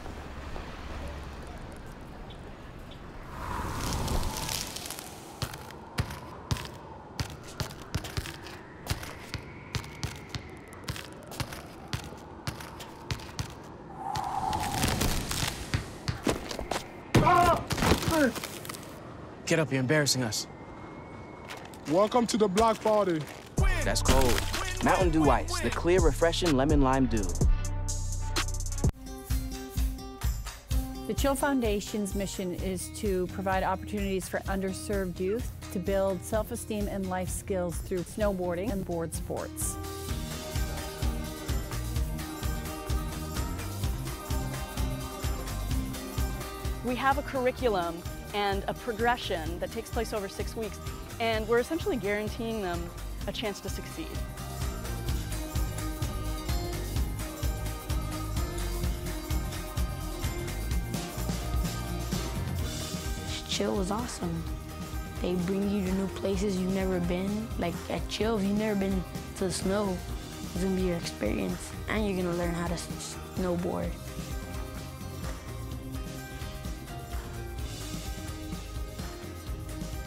Get up, you're embarrassing us. Welcome to the block party. That's cold. Mountain Dew Ice, the clear, refreshing lemon lime dew. The Chill Foundation's mission is to provide opportunities for underserved youth to build self-esteem and life skills through snowboarding and board sports. We have a curriculum and a progression that takes place over 6 weeks, and we're essentially guaranteeing them a chance to succeed. Chill is awesome. They bring you to new places you've never been. Like at Chill, if you've never been to the snow, It's gonna be your experience, and you're gonna learn how to snowboard.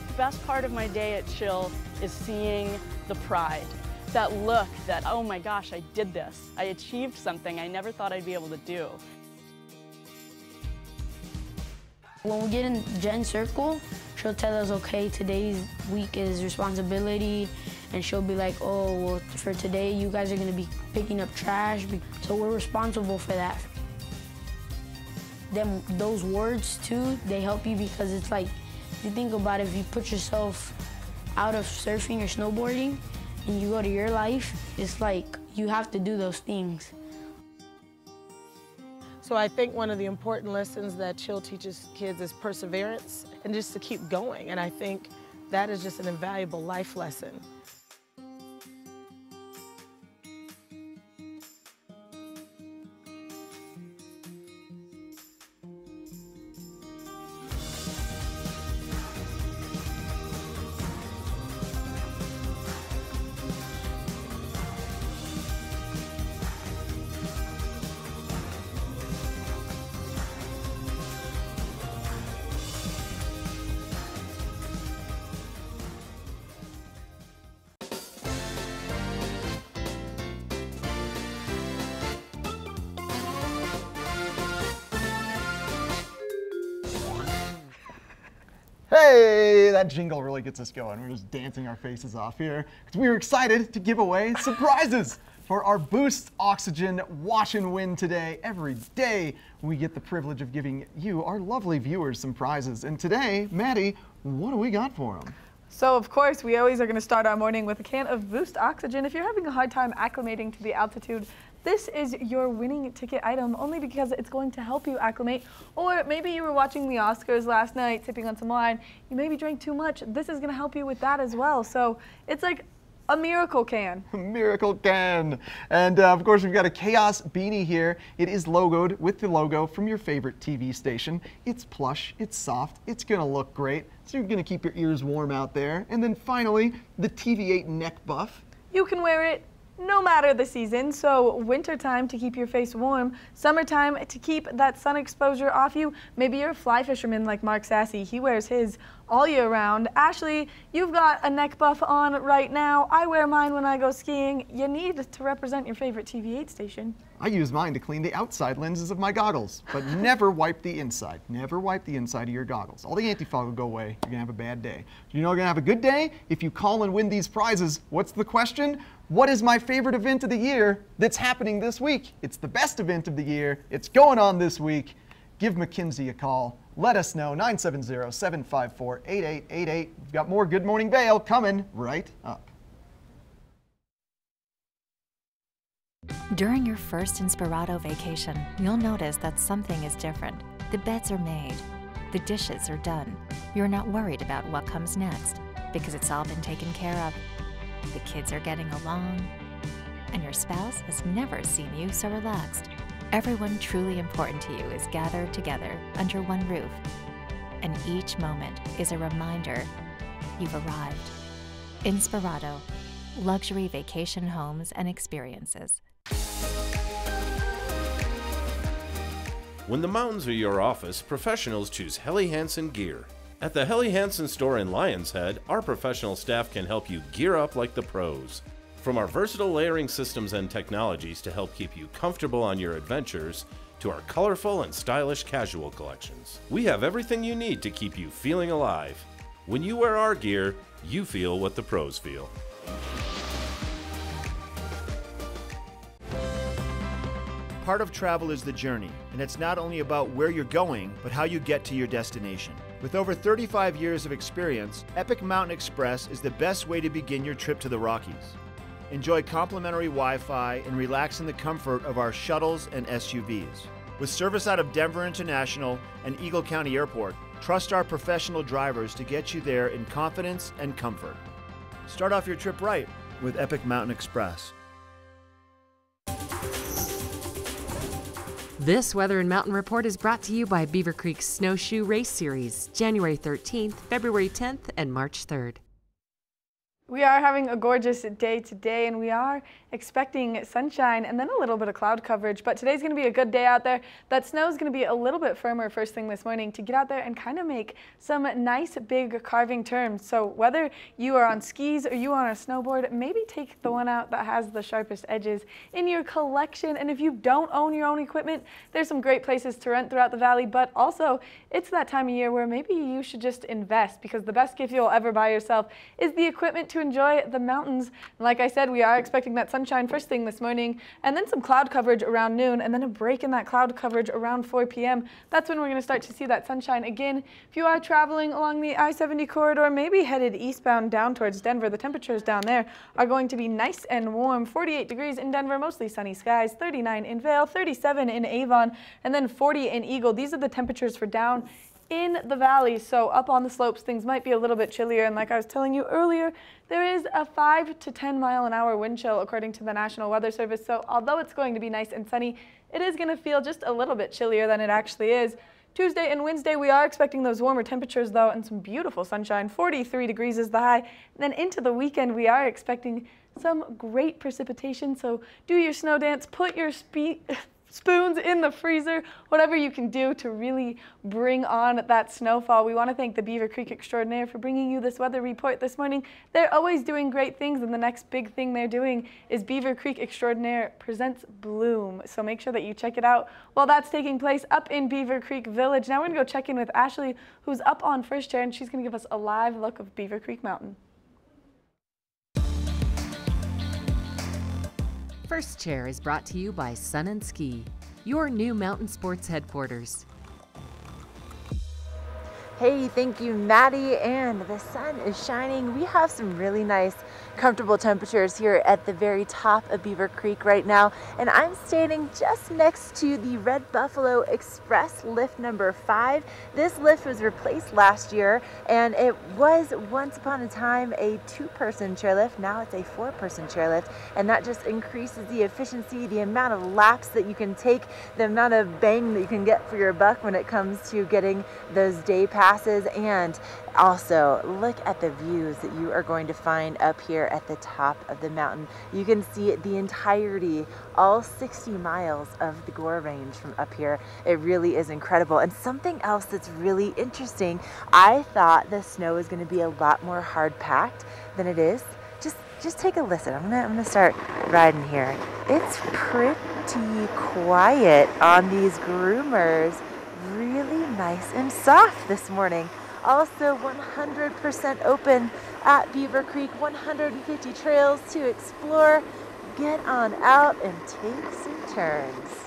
The best part of my day at Chill is seeing the pride. That look that, oh my gosh, I did this. I achieved something I never thought I'd be able to do. When we get in Jen's circle, she'll tell us, okay, today's week is responsibility, and she'll be like, oh, well, for today, you guys are gonna be picking up trash, so we're responsible for that. Then those words too, they help you because it's like, if you think about it, if you put yourself out of surfing or snowboarding, and you go to your life, it's like you have to do those things. So I think one of the important lessons that Chill teaches kids is perseverance and just to keep going. And I think that is just an invaluable life lesson. Hey, that jingle really gets us going. We're just dancing our faces off here because we were excited to give away surprises for our Boost Oxygen Wash and Win today. Every day we get the privilege of giving you, our lovely viewers, some prizes. And today, Maddie, what do we got for them? So of course, we always are going to start our morning with a can of Boost Oxygen. If you're having a hard time acclimating to the altitude, this is your winning ticket item, only because it's going to help you acclimate. Or maybe you were watching the Oscars last night, sipping on some wine. You maybe drank too much. This is going to help you with that as well. So it's like a miracle can. A miracle can. And of course, we've got a Chaos beanie here. It is logoed with the logo from your favorite TV station. It's plush, it's soft, it's gonna look great. So you're gonna keep your ears warm out there. And then finally, the TV8 neck buff. You can wear it no matter the season, so wintertime to keep your face warm, summertime to keep that sun exposure off you. Maybe you're a fly fisherman like Mark Sassy. He wears his all year round. Ashley, you've got a neck buff on right now. I wear mine when I go skiing. You need to represent your favorite TV8 station. I use mine to clean the outside lenses of my goggles, but never wipe the inside. Never wipe the inside of your goggles. All the anti-fog will go away. You're gonna have a bad day. You know you're gonna have a good day if you call and win these prizes. What's the question? What is my favorite event of the year that's happening this week? It's the best event of the year. It's going on this week. Give McKinsey a call. Let us know, 970-754-8888. We've got more Good Morning Vail coming right up. During your first Inspirato vacation, you'll notice that something is different. The beds are made. The dishes are done. You're not worried about what comes next because it's all been taken care of. The kids are getting along, and your spouse has never seen you so relaxed. Everyone truly important to you is gathered together under one roof, and each moment is a reminder you've arrived. Inspirato, luxury vacation homes and experiences. When the mountains are your office, professionals choose Helly Hansen gear. At the Helly Hansen store in Lion's Head, our professional staff can help you gear up like the pros. From our versatile layering systems and technologies to help keep you comfortable on your adventures, to our colorful and stylish casual collections, we have everything you need to keep you feeling alive. When you wear our gear, you feel what the pros feel. Part of travel is the journey, and it's not only about where you're going, but how you get to your destination. With over 35 years of experience, Epic Mountain Express is the best way to begin your trip to the Rockies. Enjoy complimentary Wi-Fi and relax in the comfort of our shuttles and SUVs. With service out of Denver International and Eagle County Airport, trust our professional drivers to get you there in confidence and comfort. Start off your trip right with Epic Mountain Express. This Weather and Mountain Report is brought to you by Beaver Creek's Snowshoe Race Series, January 13th, February 10th, and March 3rd. We are having a gorgeous day today, and we are expecting sunshine and then a little bit of cloud coverage, but today's going to be a good day out there. That snow is going to be a little bit firmer first thing this morning to get out there and kind of make some nice big carving turns. So whether you are on skis or you are on a snowboard, maybe take the one out that has the sharpest edges in your collection. And if you don't own your own equipment, there's some great places to rent throughout the valley, but also it's that time of year where maybe you should just invest, because the best gift you'll ever buy yourself is the equipment to enjoy the mountains. And like I said, we are expecting that sunshine first thing this morning, and then some cloud coverage around noon, and then a break in that cloud coverage around 4 p.m. That's when we're going to start to see that sunshine again. If you are traveling along the I-70 corridor, maybe headed eastbound down towards Denver, the temperatures down there are going to be nice and warm. 48 degrees in Denver, mostly sunny skies, 39 in Vail, 37 in Avon, and then 40 in Eagle. These are the temperatures for down in the valley. So up on the slopes, things might be a little bit chillier. And like I was telling you earlier, there is a 5 to 10 mile an hour wind chill according to the National Weather Service. So although it's going to be nice and sunny, it is going to feel just a little bit chillier than it actually is. Tuesday and Wednesday, we are expecting those warmer temperatures though, and some beautiful sunshine. 43 degrees is the high. And then into the weekend, we are expecting some great precipitation. So do your snow dance, put your spoons in the freezer, whatever you can do to really bring on that snowfall. We want to thank the Beaver Creek Extraordinaire for bringing you this weather report this morning. They're always doing great things, and the next big thing they're doing is Beaver Creek Extraordinaire Presents Bloom. So make sure that you check it out while that's taking place up in Beaver Creek Village. Now we're going to go check in with Ashley, who's up on First Chair, and she's going to give us a live look of Beaver Creek Mountain. First Chair is brought to you by Sun and Ski, your new mountain sports headquarters. Hey, thank you, Maddie, and the sun is shining. We have some really nice, comfortable temperatures here at the very top of Beaver Creek right now, and I'm standing just next to the Red Buffalo Express lift number 5. This lift was replaced last year, and it was once upon a time a 2-person chairlift. Now it's a 4-person chairlift, and that just increases the efficiency, the amount of laps that you can take, the amount of bang that you can get for your buck when it comes to getting those day passes. And also look at the views that you are going to find up here at the top of the mountain. You can see the entirety, all 60 miles of the Gore Range from up here. It really is incredible. And something else that's really interesting, I thought the snow was going to be a lot more hard packed than it is. Just take a listen. I'm gonna start riding here. It's pretty quiet on these groomers. Really nice and soft this morning. Also 100% open at Beaver Creek, 150 trails to explore. Get on out and take some turns.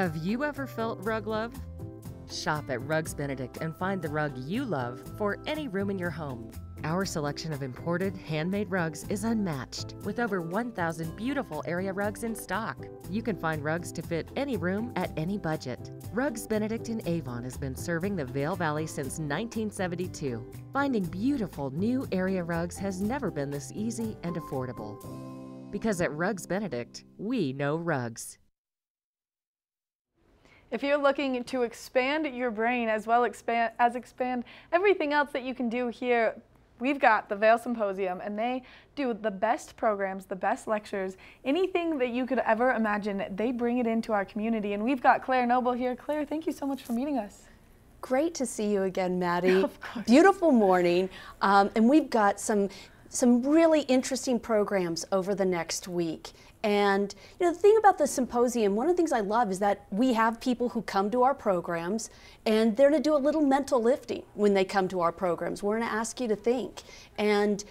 Have you ever felt rug love? Shop at Rugs Benedict and find the rug you love for any room in your home. Our selection of imported, handmade rugs is unmatched, with over 1,000 beautiful area rugs in stock. You can find rugs to fit any room at any budget. Rugs Benedict in Avon has been serving the Vail Valley since 1972. Finding beautiful new area rugs has never been this easy and affordable. Because at Rugs Benedict, we know rugs. If you're looking to expand your brain as well as expand everything else that you can do here, we've got the Vail Symposium, and they do the best programs, the best lectures, anything that you could ever imagine. They bring it into our community, and we've got Claire Noble here. Claire, thank you so much for meeting us. Great to see you again, Maddie. Of course. Beautiful morning, and we've got some really interesting programs over the next week. And you know, the thing about the symposium, one of the things I love is that we have people who come to our programs and they're going to do a little mental lifting when they come to our programs. We're going to ask you to think. And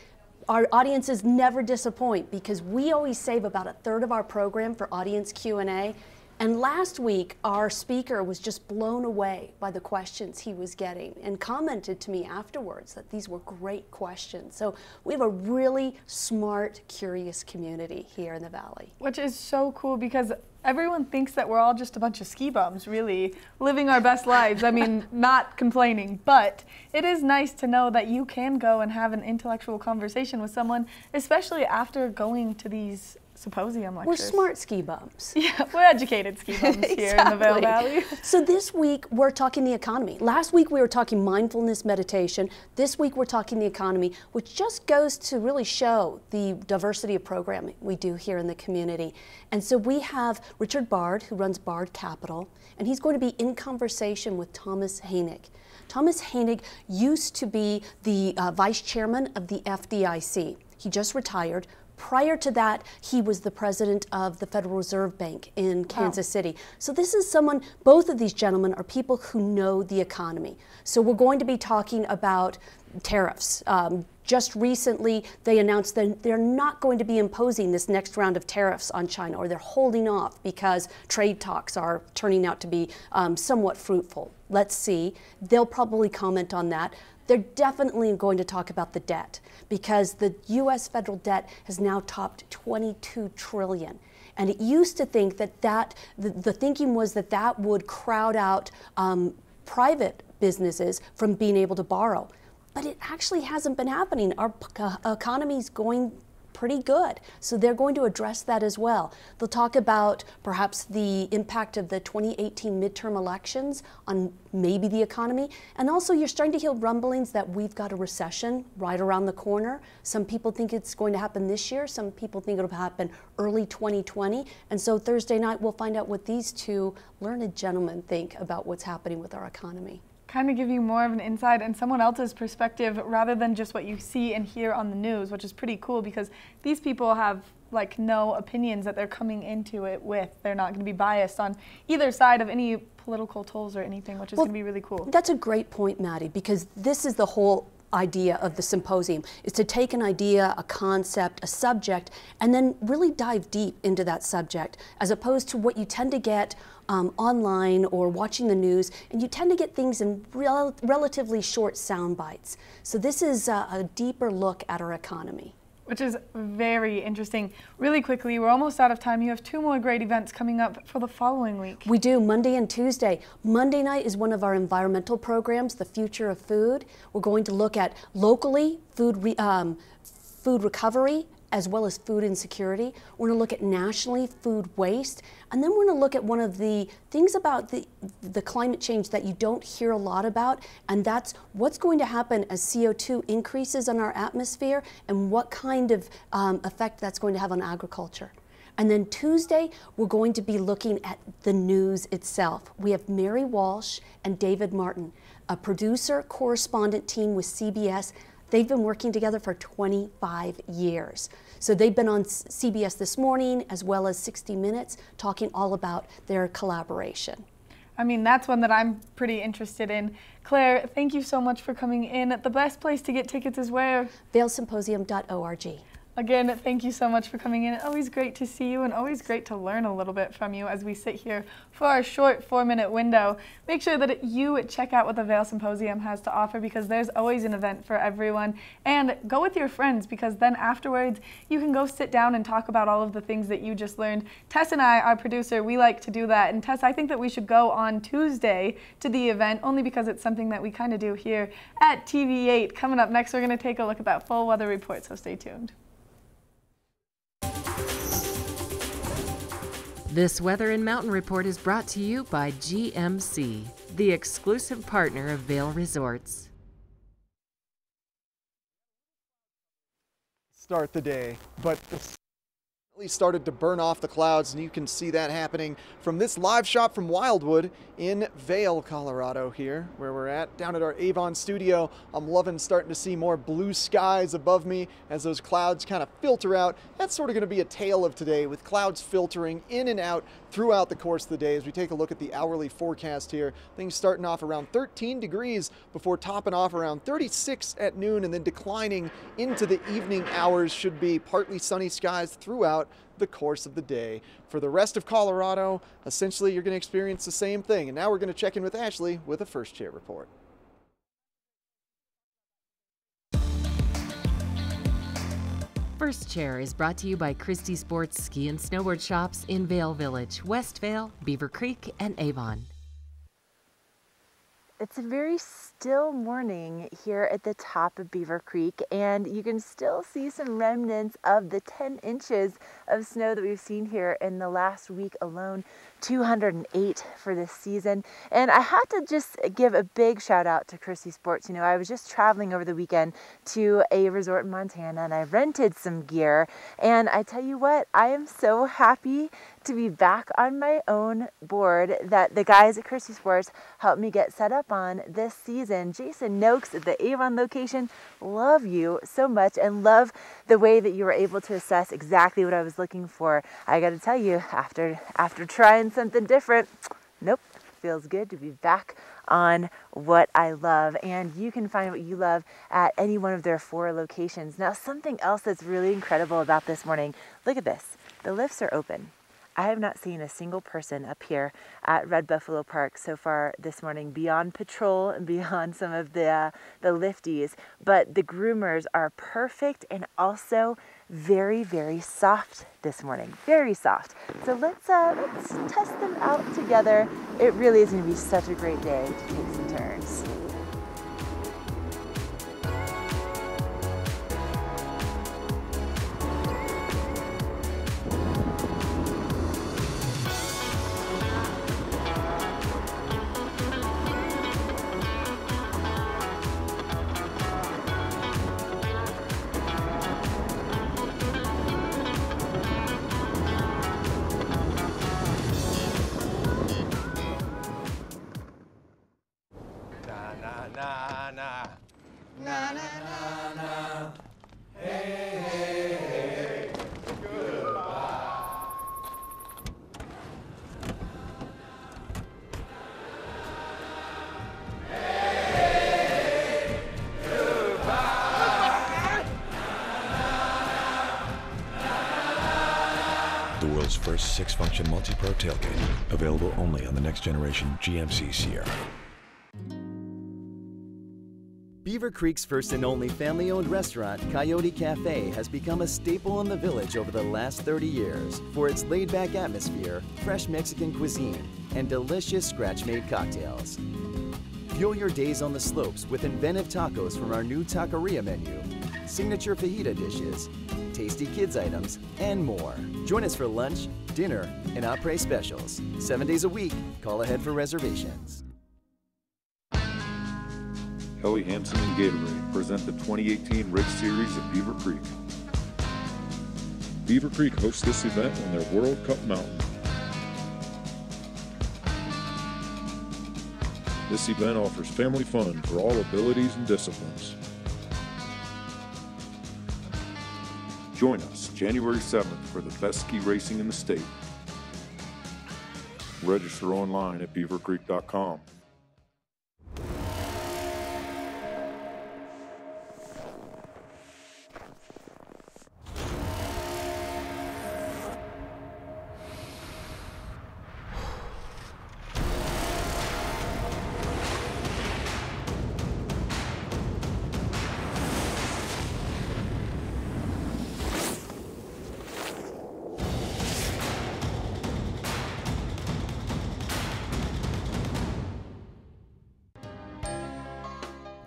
our audiences never disappoint because we always save about a third of our program for audience Q&A. And last week, our speaker was just blown away by the questions he was getting and commented to me afterwards that these were great questions. So we have a really smart, curious community here in the Valley. Which is so cool because everyone thinks that we're all just a bunch of ski bums, really, living our best lives. I mean, not complaining, but it is nice to know that you can go and have an intellectual conversation with someone, especially after going to these symposium lectures. We're smart ski bums. Yeah, we're educated ski bums here in the Vail Valley. So this week we're talking the economy. Last week we were talking mindfulness meditation. This week we're talking the economy, which just goes to really show the diversity of programming we do here in the community. And so we have Richard Bard, who runs Bard Capital, and he's going to be in conversation with Thomas Hainig. Thomas Hainig used to be the vice chairman of the FDIC. He just retired. Prior to that, he was the president of the Federal Reserve Bank in Kansas City. So this is someone, both of these gentlemen are people who know the economy. So we're going to be talking about tariffs. Just recently, they announced that they're not going to be imposing this next round of tariffs on China, or they're holding off because trade talks are turning out to be somewhat fruitful. Let's see. They'll probably comment on that. They're definitely going to talk about the debt because the U.S. federal debt has now topped $22 trillion. And it used to think that the thinking was that that would crowd out private businesses from being able to borrow. But it actually hasn't been happening. Our economy's going pretty good. So they're going to address that as well. They'll talk about perhaps the impact of the 2018 midterm elections on maybe the economy. And also you're starting to hear rumblings that we've got a recession right around the corner. Some people think it's going to happen this year. Some people think it'll happen early 2020. And so Thursday night we'll find out what these two learned gentlemen think about what's happening with our economy. Kind of give you more of an insight and someone else's perspective rather than just what you see and hear on the news, which is pretty cool because these people have like no opinions that they're coming into it with. They're not going to be biased on either side of any political tolls or anything, which is going to be really cool. That's a great point, Maddie, because this is the whole idea of the symposium, is to take an idea, a concept, a subject, and then really dive deep into that subject, as opposed to what you tend to get online or watching the news, and you tend to get things in relatively short sound bites. So this is a deeper look at our economy. Which is very interesting. Really quickly, we're almost out of time. You have two more great events coming up for the following week. We do, Monday and Tuesday. Monday night is one of our environmental programs, The Future of Food. We're going to look at locally food recovery as well as food insecurity. We're going to look at nationally food waste. And then we're going to look at one of the things about the climate change that you don't hear a lot about, and that's what's going to happen as CO2 increases in our atmosphere and what kind of effect that's going to have on agriculture. And then Tuesday, we're going to be looking at the news itself. We have Mary Walsh and David Martin, a producer correspondent team with CBS. They've been working together for 25 years. So they've been on CBS This Morning as well as 60 Minutes talking all about their collaboration. I mean, that's one that I'm pretty interested in. Claire, thank you so much for coming in. The best place to get tickets is where? VailSymposium.org. Again, thank you so much for coming in. Always great to see you and always great to learn a little bit from you as we sit here for our short 4-minute window. Make sure that you check out what the Vail Symposium has to offer, because there's always an event for everyone. And go with your friends, because then afterwards you can go sit down and talk about all of the things that you just learned. Tess and I, our producer, we like to do that. And Tess, I think that we should go on Tuesday to the event, only because it's something that we kind of do here at TV8. Coming up next, we're going to take a look at that full weather report, so stay tuned. This Weather and Mountain Report is brought to you by GMC, the exclusive partner of Vail Resorts. Start the day, but started to burn off the clouds, and you can see that happening from this live shot from Wildwood in Vail, Colorado here, where we're at, down at our Avon studio. I'm loving starting to see more blue skies above me as those clouds kind of filter out. That's sort of going to be a tale of today, with clouds filtering in and out throughout the course of the day. As we take a look at the hourly forecast here, things starting off around 13 degrees before topping off around 36 at noon, and then declining into the evening hours. Should be partly sunny skies throughout the course of the day. For the rest of Colorado, essentially you're going to experience the same thing. And now we're going to check in with Ashley with a First Chair report. First Chair is brought to you by Christie Sports Ski and Snowboard Shops in Vail Village, West Vail, Beaver Creek, and Avon. It's a very still morning here at the top of Beaver Creek, and you can still see some remnants of the 10 inches of snow that we've seen here in the last week alone. 208 for this season. And I had to just give a big shout out to Christie Sports. You know, I was just traveling over the weekend to a resort in Montana, and I rented some gear. And I tell you what, I am so happy to be back on my own board that the guys at Christie Sports helped me get set up on this season. Jason Noakes at the Avon location, love you so much, and love the way that you were able to assess exactly what I was looking for. I got to tell you, after trying something different, nope, feels good to be back on what I love. And you can find what you love at any one of their 4 locations. Now, something else that's really incredible about this morning, look at this, the lifts are open. I have not seen a single person up here at Red Buffalo Park so far this morning, beyond patrol and beyond some of the lifties, but the groomers are perfect and also very, very soft this morning, very soft. So let's test them out together. It really is going to be such a great day to take some turns. The world's first 6-function multi-pro tailgate, available only on the next generation GMC Sierra. Beaver Creek's first and only family-owned restaurant, Coyote Cafe, has become a staple in the village over the last 30 years for its laid-back atmosphere, fresh Mexican cuisine, and delicious scratch-made cocktails. Fuel your days on the slopes with inventive tacos from our new taqueria menu, signature fajita dishes, tasty kids items, and more. Join us for lunch, dinner, and après specials. 7 days a week. Call ahead for reservations. Helly Hansen and Gatorade present the 2018 Race Series at Beaver Creek. Beaver Creek hosts this event on their World Cup mountain. This event offers family fun for all abilities and disciplines. Join us January 7th for the best ski racing in the state. Register online at beavercreek.com.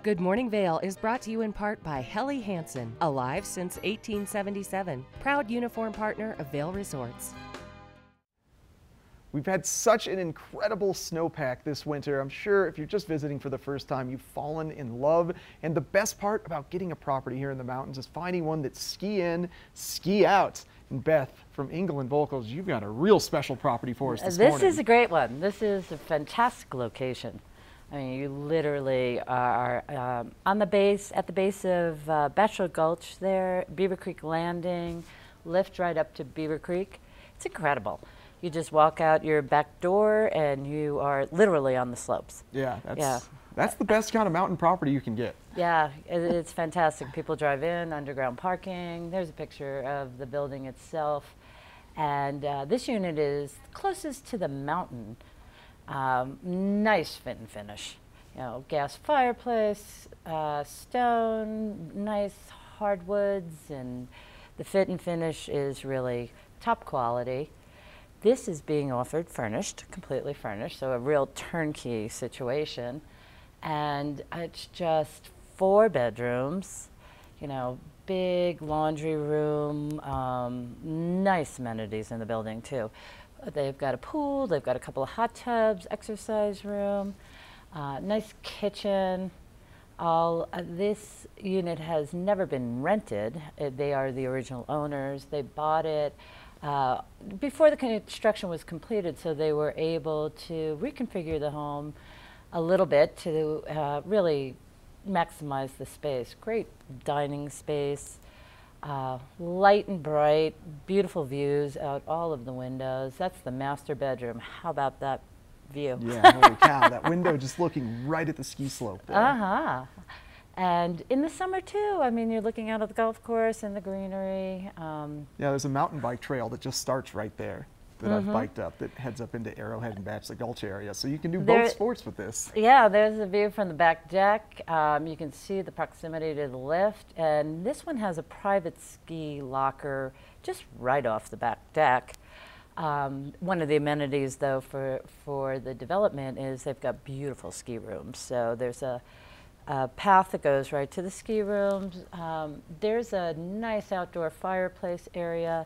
Good Morning Vail is brought to you in part by Helly Hansen, alive since 1877, proud uniform partner of Vail Resorts. We've had such an incredible snowpack this winter. I'm sure if you're just visiting for the first time, you've fallen in love. And the best part about getting a property here in the mountains is finding one that's ski in, ski out. And Beth, from England Vocals, you've got a real special property for us this morning. This is a great one. This is a fantastic location. I mean, you literally are at the base of Bachelor Gulch there, Beaver Creek Landing, lift right up to Beaver Creek. It's incredible. You just walk out your back door and you are literally on the slopes. Yeah, that's the best kind of mountain property you can get. Yeah, it's fantastic. People drive in, underground parking. There's a picture of the building itself. And this unit is closest to the mountain. Nice fit and finish. You know, gas fireplace, stone, nice hardwoods, and the fit and finish is really top quality. This is being offered furnished, completely furnished, so a real turnkey situation. And it's just 4 bedrooms, you know, big laundry room, nice amenities in the building too. They've got a pool, they've got a couple of hot tubs, exercise room, nice kitchen. This unit has never been rented. They are the original owners. They bought it before the construction was completed, so they were able to reconfigure the home a little bit to really maximize the space. Great dining space, light and bright, beautiful views out all of the windows. That's the master bedroom. How about that view? Yeah, holy cow, that window just looking right at the ski slope there. And in the summer too, I mean, you're looking out at the golf course and the greenery. Yeah, there's a mountain bike trail that just starts right there that I've biked up that heads up into Arrowhead and Bachelor Gulch area. So you can do both sports with this. Yeah, there's a view from the back deck. You can see the proximity to the lift. And this one has a private ski locker just right off the back deck. One of the amenities though for the development is they've got beautiful ski rooms. So there's a path that goes right to the ski rooms. There's a nice outdoor fireplace area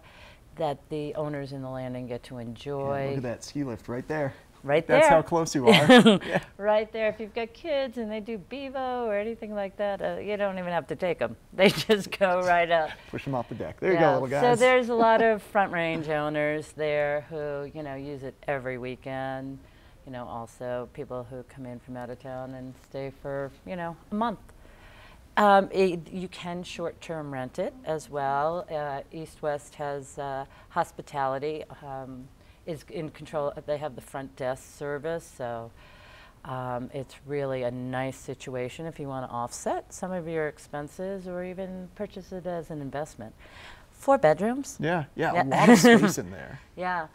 that the owners in the landing get to enjoy. Yeah, look at that ski lift right there. Right there. That's how close you are. Yeah. Right there. If you've got kids and they do bevo or anything like that, you don't even have to take them. They just go right up. Push them off the deck. There you go, little guys. So there's a lot of Front Range owners there who, you know, use it every weekend. You know, also people who come in from out of town and stay for, you know, a month. You can short-term rent it as well. East West has hospitality, is in control. They have the front desk service, so it's really a nice situation if you want to offset some of your expenses or even purchase it as an investment. 4 bedrooms. Yeah, a lot of space in there. Yeah.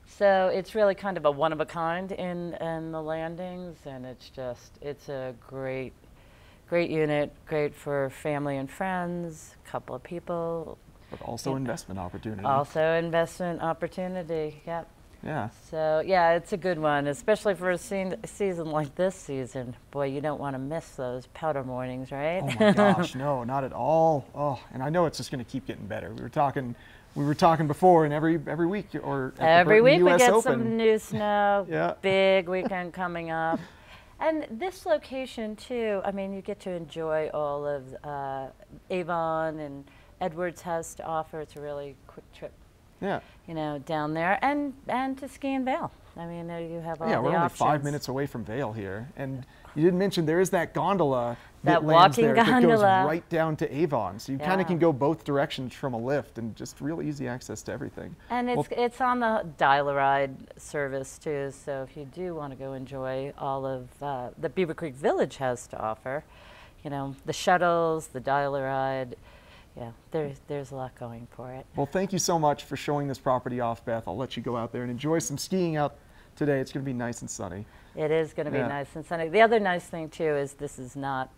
So it's really kind of a one-of-a-kind in the landings, and it's a great unit, great for family and friends, a couple of people. But also investment opportunity. Also investment opportunity, yep. Yeah. So yeah, it's a good one, especially for a season like this season. Boy, you don't want to miss those powder mornings, right? Oh my gosh, no, not at all. Oh, and I know it's just going to keep getting better. We were talking before, and every week or every week we get Open. some new snow. Yeah. Big weekend coming up. And this location too, I mean, you get to enjoy all of Avon and Edwards has to offer. It's a really quick trip. Yeah. You know, down there and to ski in Vail. I mean, you have all the options. Yeah, we're only 5 minutes away from Vail here, and you didn't mention there is that gondola that lands there gondola that goes right down to Avon, so you kind of can go both directions from a lift, and just real easy access to everything. And it's on the dial-a-ride service too, so if you do want to go enjoy all of the Beaver Creek Village has to offer, you know, the shuttles, the dial-a-ride. Yeah, there's a lot going for it. Well, thank you so much for showing this property off, Beth. I'll let you go out there and enjoy some skiing out today. It's going to be nice and sunny. It is going to be nice and sunny. The other nice thing too is this is not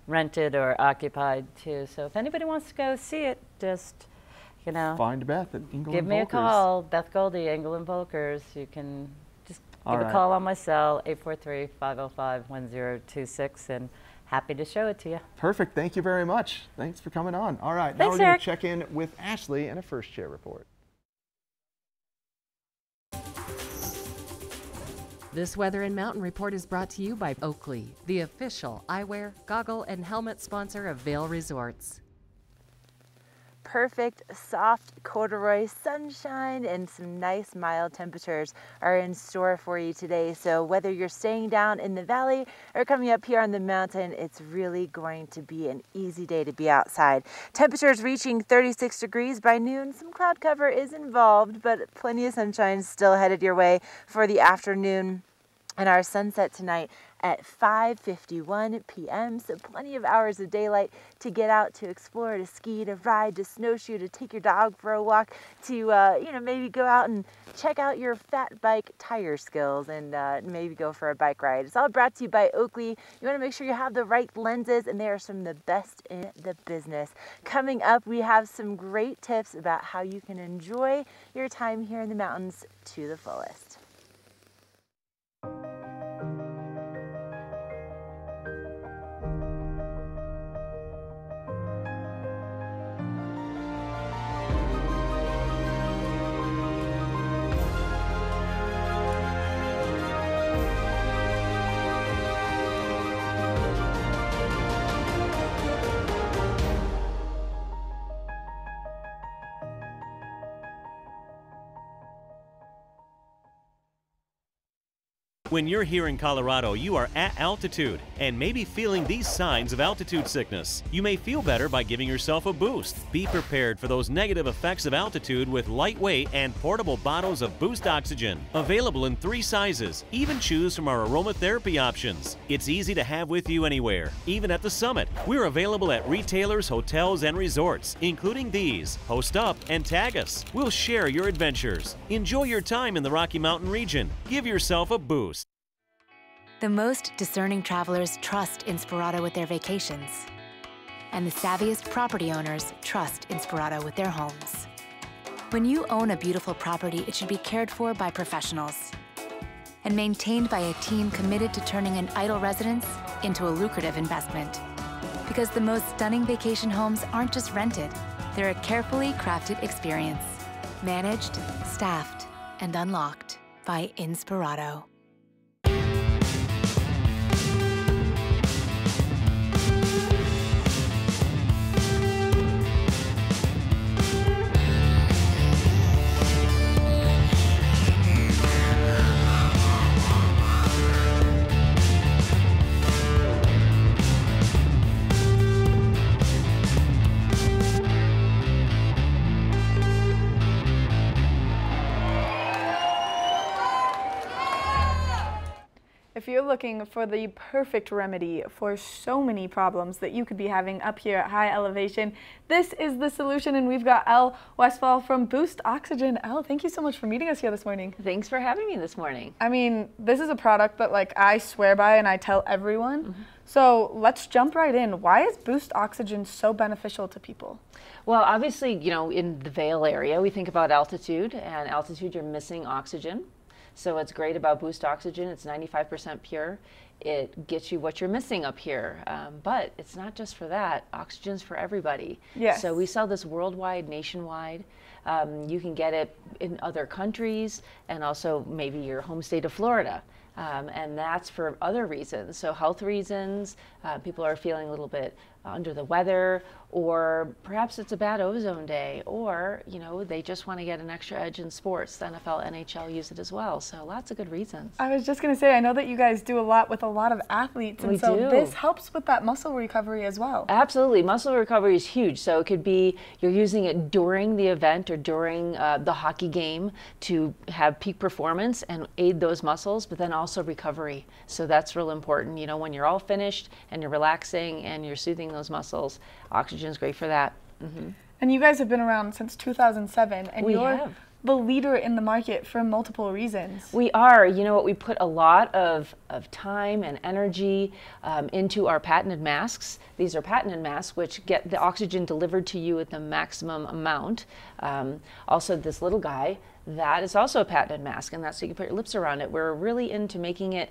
rented or occupied too. So if anybody wants to go see it, just, you know, find Beth at Engel give and me Volkers. a call, Beth Goldie, Engel and Volkers. You can just give a call on my cell, 843-505-1026, and Happy to show it to you. Perfect. Thank you very much. Thanks for coming on. All right, now we're going to check in with Ashley and a first chair report. This Weather and Mountain Report is brought to you by Oakley, the official eyewear, goggle, and helmet sponsor of Vail Resorts. Perfect, soft corduroy sunshine and some nice mild temperatures are in store for you today. So whether you're staying down in the valley or coming up here on the mountain, it's really going to be an easy day to be outside. Temperatures reaching 36 degrees by noon. Some cloud cover is involved, but plenty of sunshine still headed your way for the afternoon. And our sunset tonight at 5:51 p.m. So plenty of hours of daylight to get out, to explore, to ski, to ride, to snowshoe, to take your dog for a walk, to maybe go out and check out your fat bike tire skills and maybe go for a bike ride. It's all brought to you by Oakley. You want to make sure you have the right lenses, and they are some of the best in the business. Coming up, we have some great tips about how you can enjoy your time here in the mountains to the fullest. When you're here in Colorado, you are at altitude and maybe feeling these signs of altitude sickness. You may feel better by giving yourself a boost. Be prepared for those negative effects of altitude with lightweight and portable bottles of Boost Oxygen. Available in 3 sizes. Even choose from our aromatherapy options. It's easy to have with you anywhere, even at the summit. We're available at retailers, hotels, and resorts, including these. Post up and tag us. We'll share your adventures. Enjoy your time in the Rocky Mountain region. Give yourself a boost. The most discerning travelers trust Inspirato with their vacations. And the savviest property owners trust Inspirato with their homes. When you own a beautiful property, it should be cared for by professionals and maintained by a team committed to turning an idle residence into a lucrative investment. Because the most stunning vacation homes aren't just rented, they're a carefully crafted experience. Managed, staffed, and unlocked by Inspirato. If you're looking for the perfect remedy for so many problems that you could be having up here at high elevation, this is the solution, and we've got Elle Westphal from Boost Oxygen. Elle, thank you so much for meeting us here this morning. Thanks for having me this morning. I mean, this is a product that I swear by and I tell everyone. So let's jump right in. Why is Boost Oxygen so beneficial to people? Well, obviously, in the Vail area, we think about altitude, and altitude, you're missing oxygen. So what's great about Boost Oxygen, it's 95% pure. It gets you what you're missing up here. But it's not just for that. Oxygen's for everybody. Yes. So we sell this worldwide, nationwide. You can get it in other countries and also maybe your home state of Florida. And that's for other reasons. So health reasons, people are feeling a little bit under the weather, or perhaps it's a bad ozone day, or they just want to get an extra edge in sports. The NFL, NHL use it as well. So lots of good reasons. I was just going to say, I know that you guys do a lot with a lot of athletes, and so this helps with that muscle recovery as well. Absolutely. Muscle recovery is huge. So it could be you're using it during the event or during the hockey game to have peak performance and aid those muscles, but then also recovery. So that's real important. When you're all finished and you're relaxing and you're soothing those muscles, oxygen is great for that. And you guys have been around since 2007, and you're have. the leader in the market for multiple reasons. We are. We put a lot of time and energy into our patented masks. These are patented masks which get the oxygen delivered to you at the maximum amount. Also, this little guy, that is also a patented mask, and that's so you can put your lips around it. We're really into making it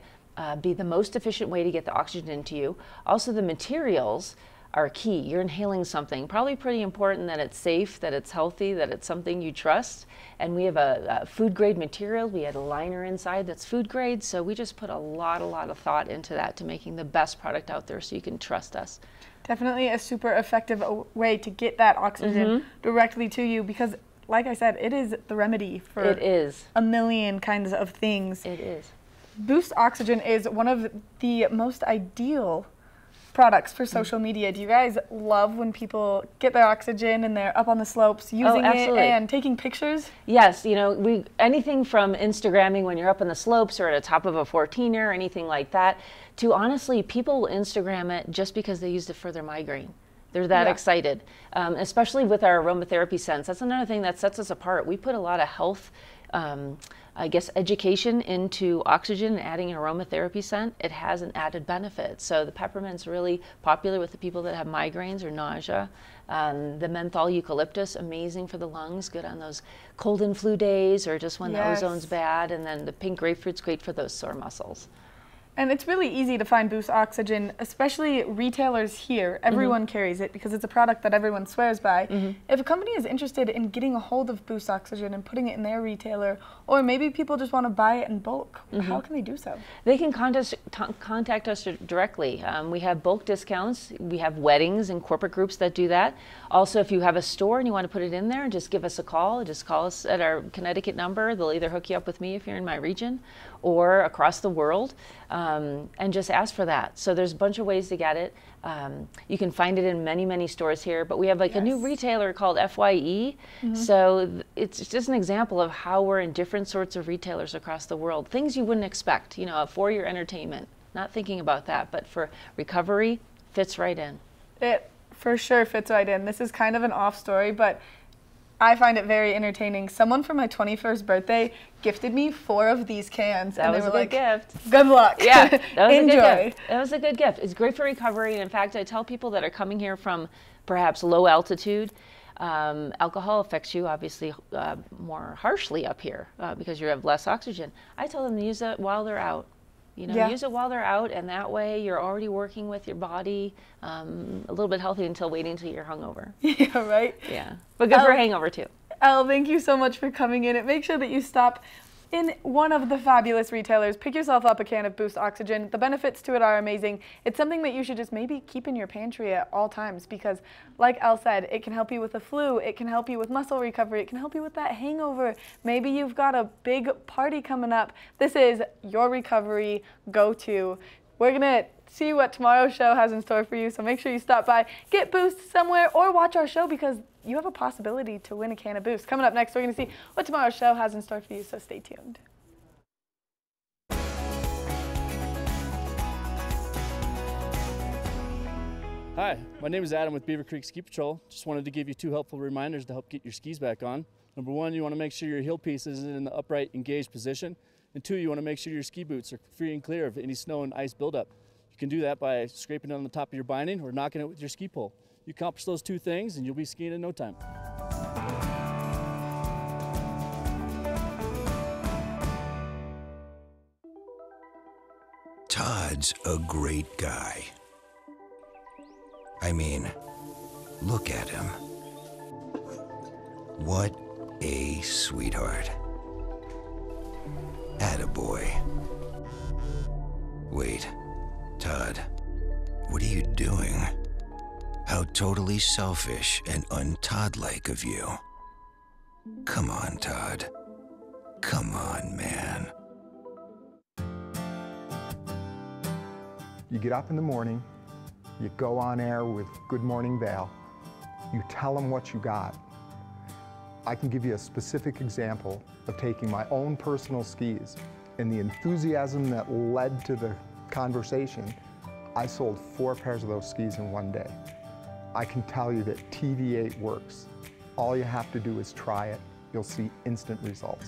be the most efficient way to get the oxygen into you. Also, the materials are key. You're inhaling something, probably pretty important that it's safe, that it's healthy, that it's something you trust. And we have a food grade material. We had a liner inside that's food grade. So we just put a lot of thought into that, to making the best product out there so you can trust us. Definitely a super effective way to get that oxygen directly to you, because like I said, it is the remedy for a million kinds of things. It is. Boost Oxygen is one of the most ideal products for social media. Do you guys love when people get their oxygen and they're up on the slopes using it and taking pictures? Yes, you know, anything from Instagramming when you're up on the slopes or at the top of a 14er or anything like that, to honestly, people will Instagram it just because they used it for their migraine. They're that excited, especially with our aromatherapy scents. That's another thing that sets us apart. We put a lot of health, I guess, education into oxygen and adding an aromatherapy scent. It has an added benefit. So the peppermint's really popular with the people that have migraines or nausea. The menthol eucalyptus, amazing for the lungs, good on those cold and flu days or just when the ozone's bad. And then the pink grapefruit's great for those sore muscles. And it's really easy to find Boost Oxygen, especially retailers here. Everyone carries it because it's a product that everyone swears by. If a company is interested in getting a hold of Boost Oxygen and putting it in their retailer, or maybe people just want to buy it in bulk, how can they do so? They can contact us directly. We have bulk discounts. We have weddings and corporate groups that do that. Also, if you have a store and you want to put it in there, just give us a call. Just call us at our Connecticut number. They'll either hook you up with me if you're in my region or across the world. And just ask for that. So there's a bunch of ways to get it. You can find it in many stores here, but we have like a new retailer called FYE. So it's just an example of how we're in different sorts of retailers across the world. Things you wouldn't expect, you know, for your entertainment. Not thinking about that, but for recovery, fits right in. It for sure fits right in. This is kind of an off story, but I find it very entertaining. Someone for my 21st birthday gifted me 4 of these cans. That and was they were a good gift. Good luck. Yeah, that was Enjoy. a good gift. That was a good gift. It's great for recovery. And in fact, I tell people that are coming here from perhaps low altitude, alcohol affects you obviously more harshly up here because you have less oxygen. I tell them to use it while they're out. You know, use it while they're out, and that way you're already working with your body a little bit healthy until waiting until you're hungover. Yeah, right? Yeah, but good for a hangover too. Elle, thank you so much for coming in. And make sure that you stop in one of the fabulous retailers. Pick yourself up a can of Boost Oxygen. The benefits to it are amazing. It's something that you should just maybe keep in your pantry at all times because, like Elle said, it can help you with the flu, it can help you with muscle recovery, it can help you with that hangover. Maybe you've got a big party coming up. This is your recovery go-to. We're going to see what tomorrow's show has in store for you, so make sure you stop by, get Boost somewhere, or watch our show because you have a possibility to win a can of Boost. Coming up next, we're going to see what tomorrow's show has in store for you, so stay tuned. Hi, my name is Adam with Beaver Creek Ski Patrol. Just wanted to give you 2 helpful reminders to help get your skis back on. Number 1, you want to make sure your heel piece is in the upright, engaged position. And 2, you want to make sure your ski boots are free and clear of any snow and ice buildup. You can do that by scraping it on the top of your binding or knocking it with your ski pole. You accomplish those 2 things and you'll be skiing in no time. Todd's a great guy. I mean, look at him. What a sweetheart. Attaboy. Wait, Todd, what are you doing? How totally selfish and un-Todd-like of you. Come on, Todd. Come on, man. You get up in the morning, you go on air with Good Morning Vail, you tell them what you got. I can give you a specific example of taking my own personal skis and the enthusiasm that led to the conversation. I sold 4 pairs of those skis in one day. I can tell you that TV8 works. All you have to do is try it. You'll see instant results.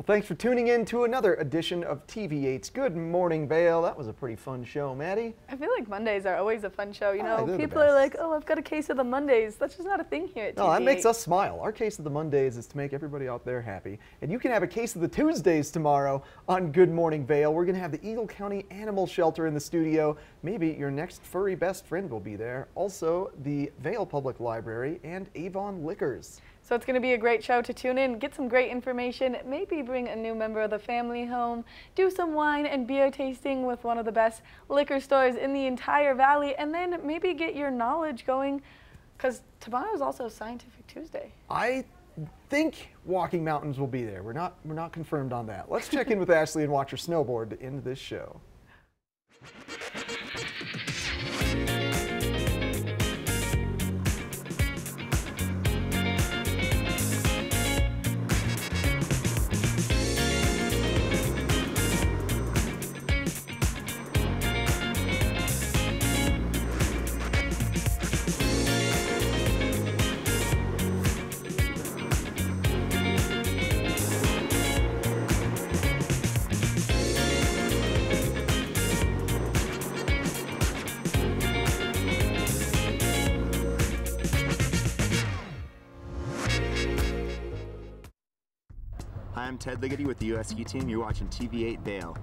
Well, thanks for tuning in to another edition of TV8's Good Morning Vail. That was a pretty fun show, Maddie. I feel like Mondays are always a fun show. You know, they're the people are like, best. oh, I've got a case of the Mondays. That's just not a thing here at TV8. No, that makes us smile. Our case of the Mondays is to make everybody out there happy. And you can have a case of the Tuesdays tomorrow on Good Morning Vail. We're going to have the Eagle County Animal Shelter in the studio. Maybe your next furry best friend will be there. Also, the Vail Public Library and Avon Liquors. So it's going to be a great show to tune in, get some great information, maybe bring a new member of the family home, do some wine and beer tasting with one of the best liquor stores in the entire valley, and then maybe get your knowledge going, because tomorrow is also Scientific Tuesday. I think Walking Mountains will be there. We're not confirmed on that. Let's check in with Ashley and watch her snowboard to end this show. Hi, I'm Ted Ligety with the US Ski Team. You're watching TV8 Vail.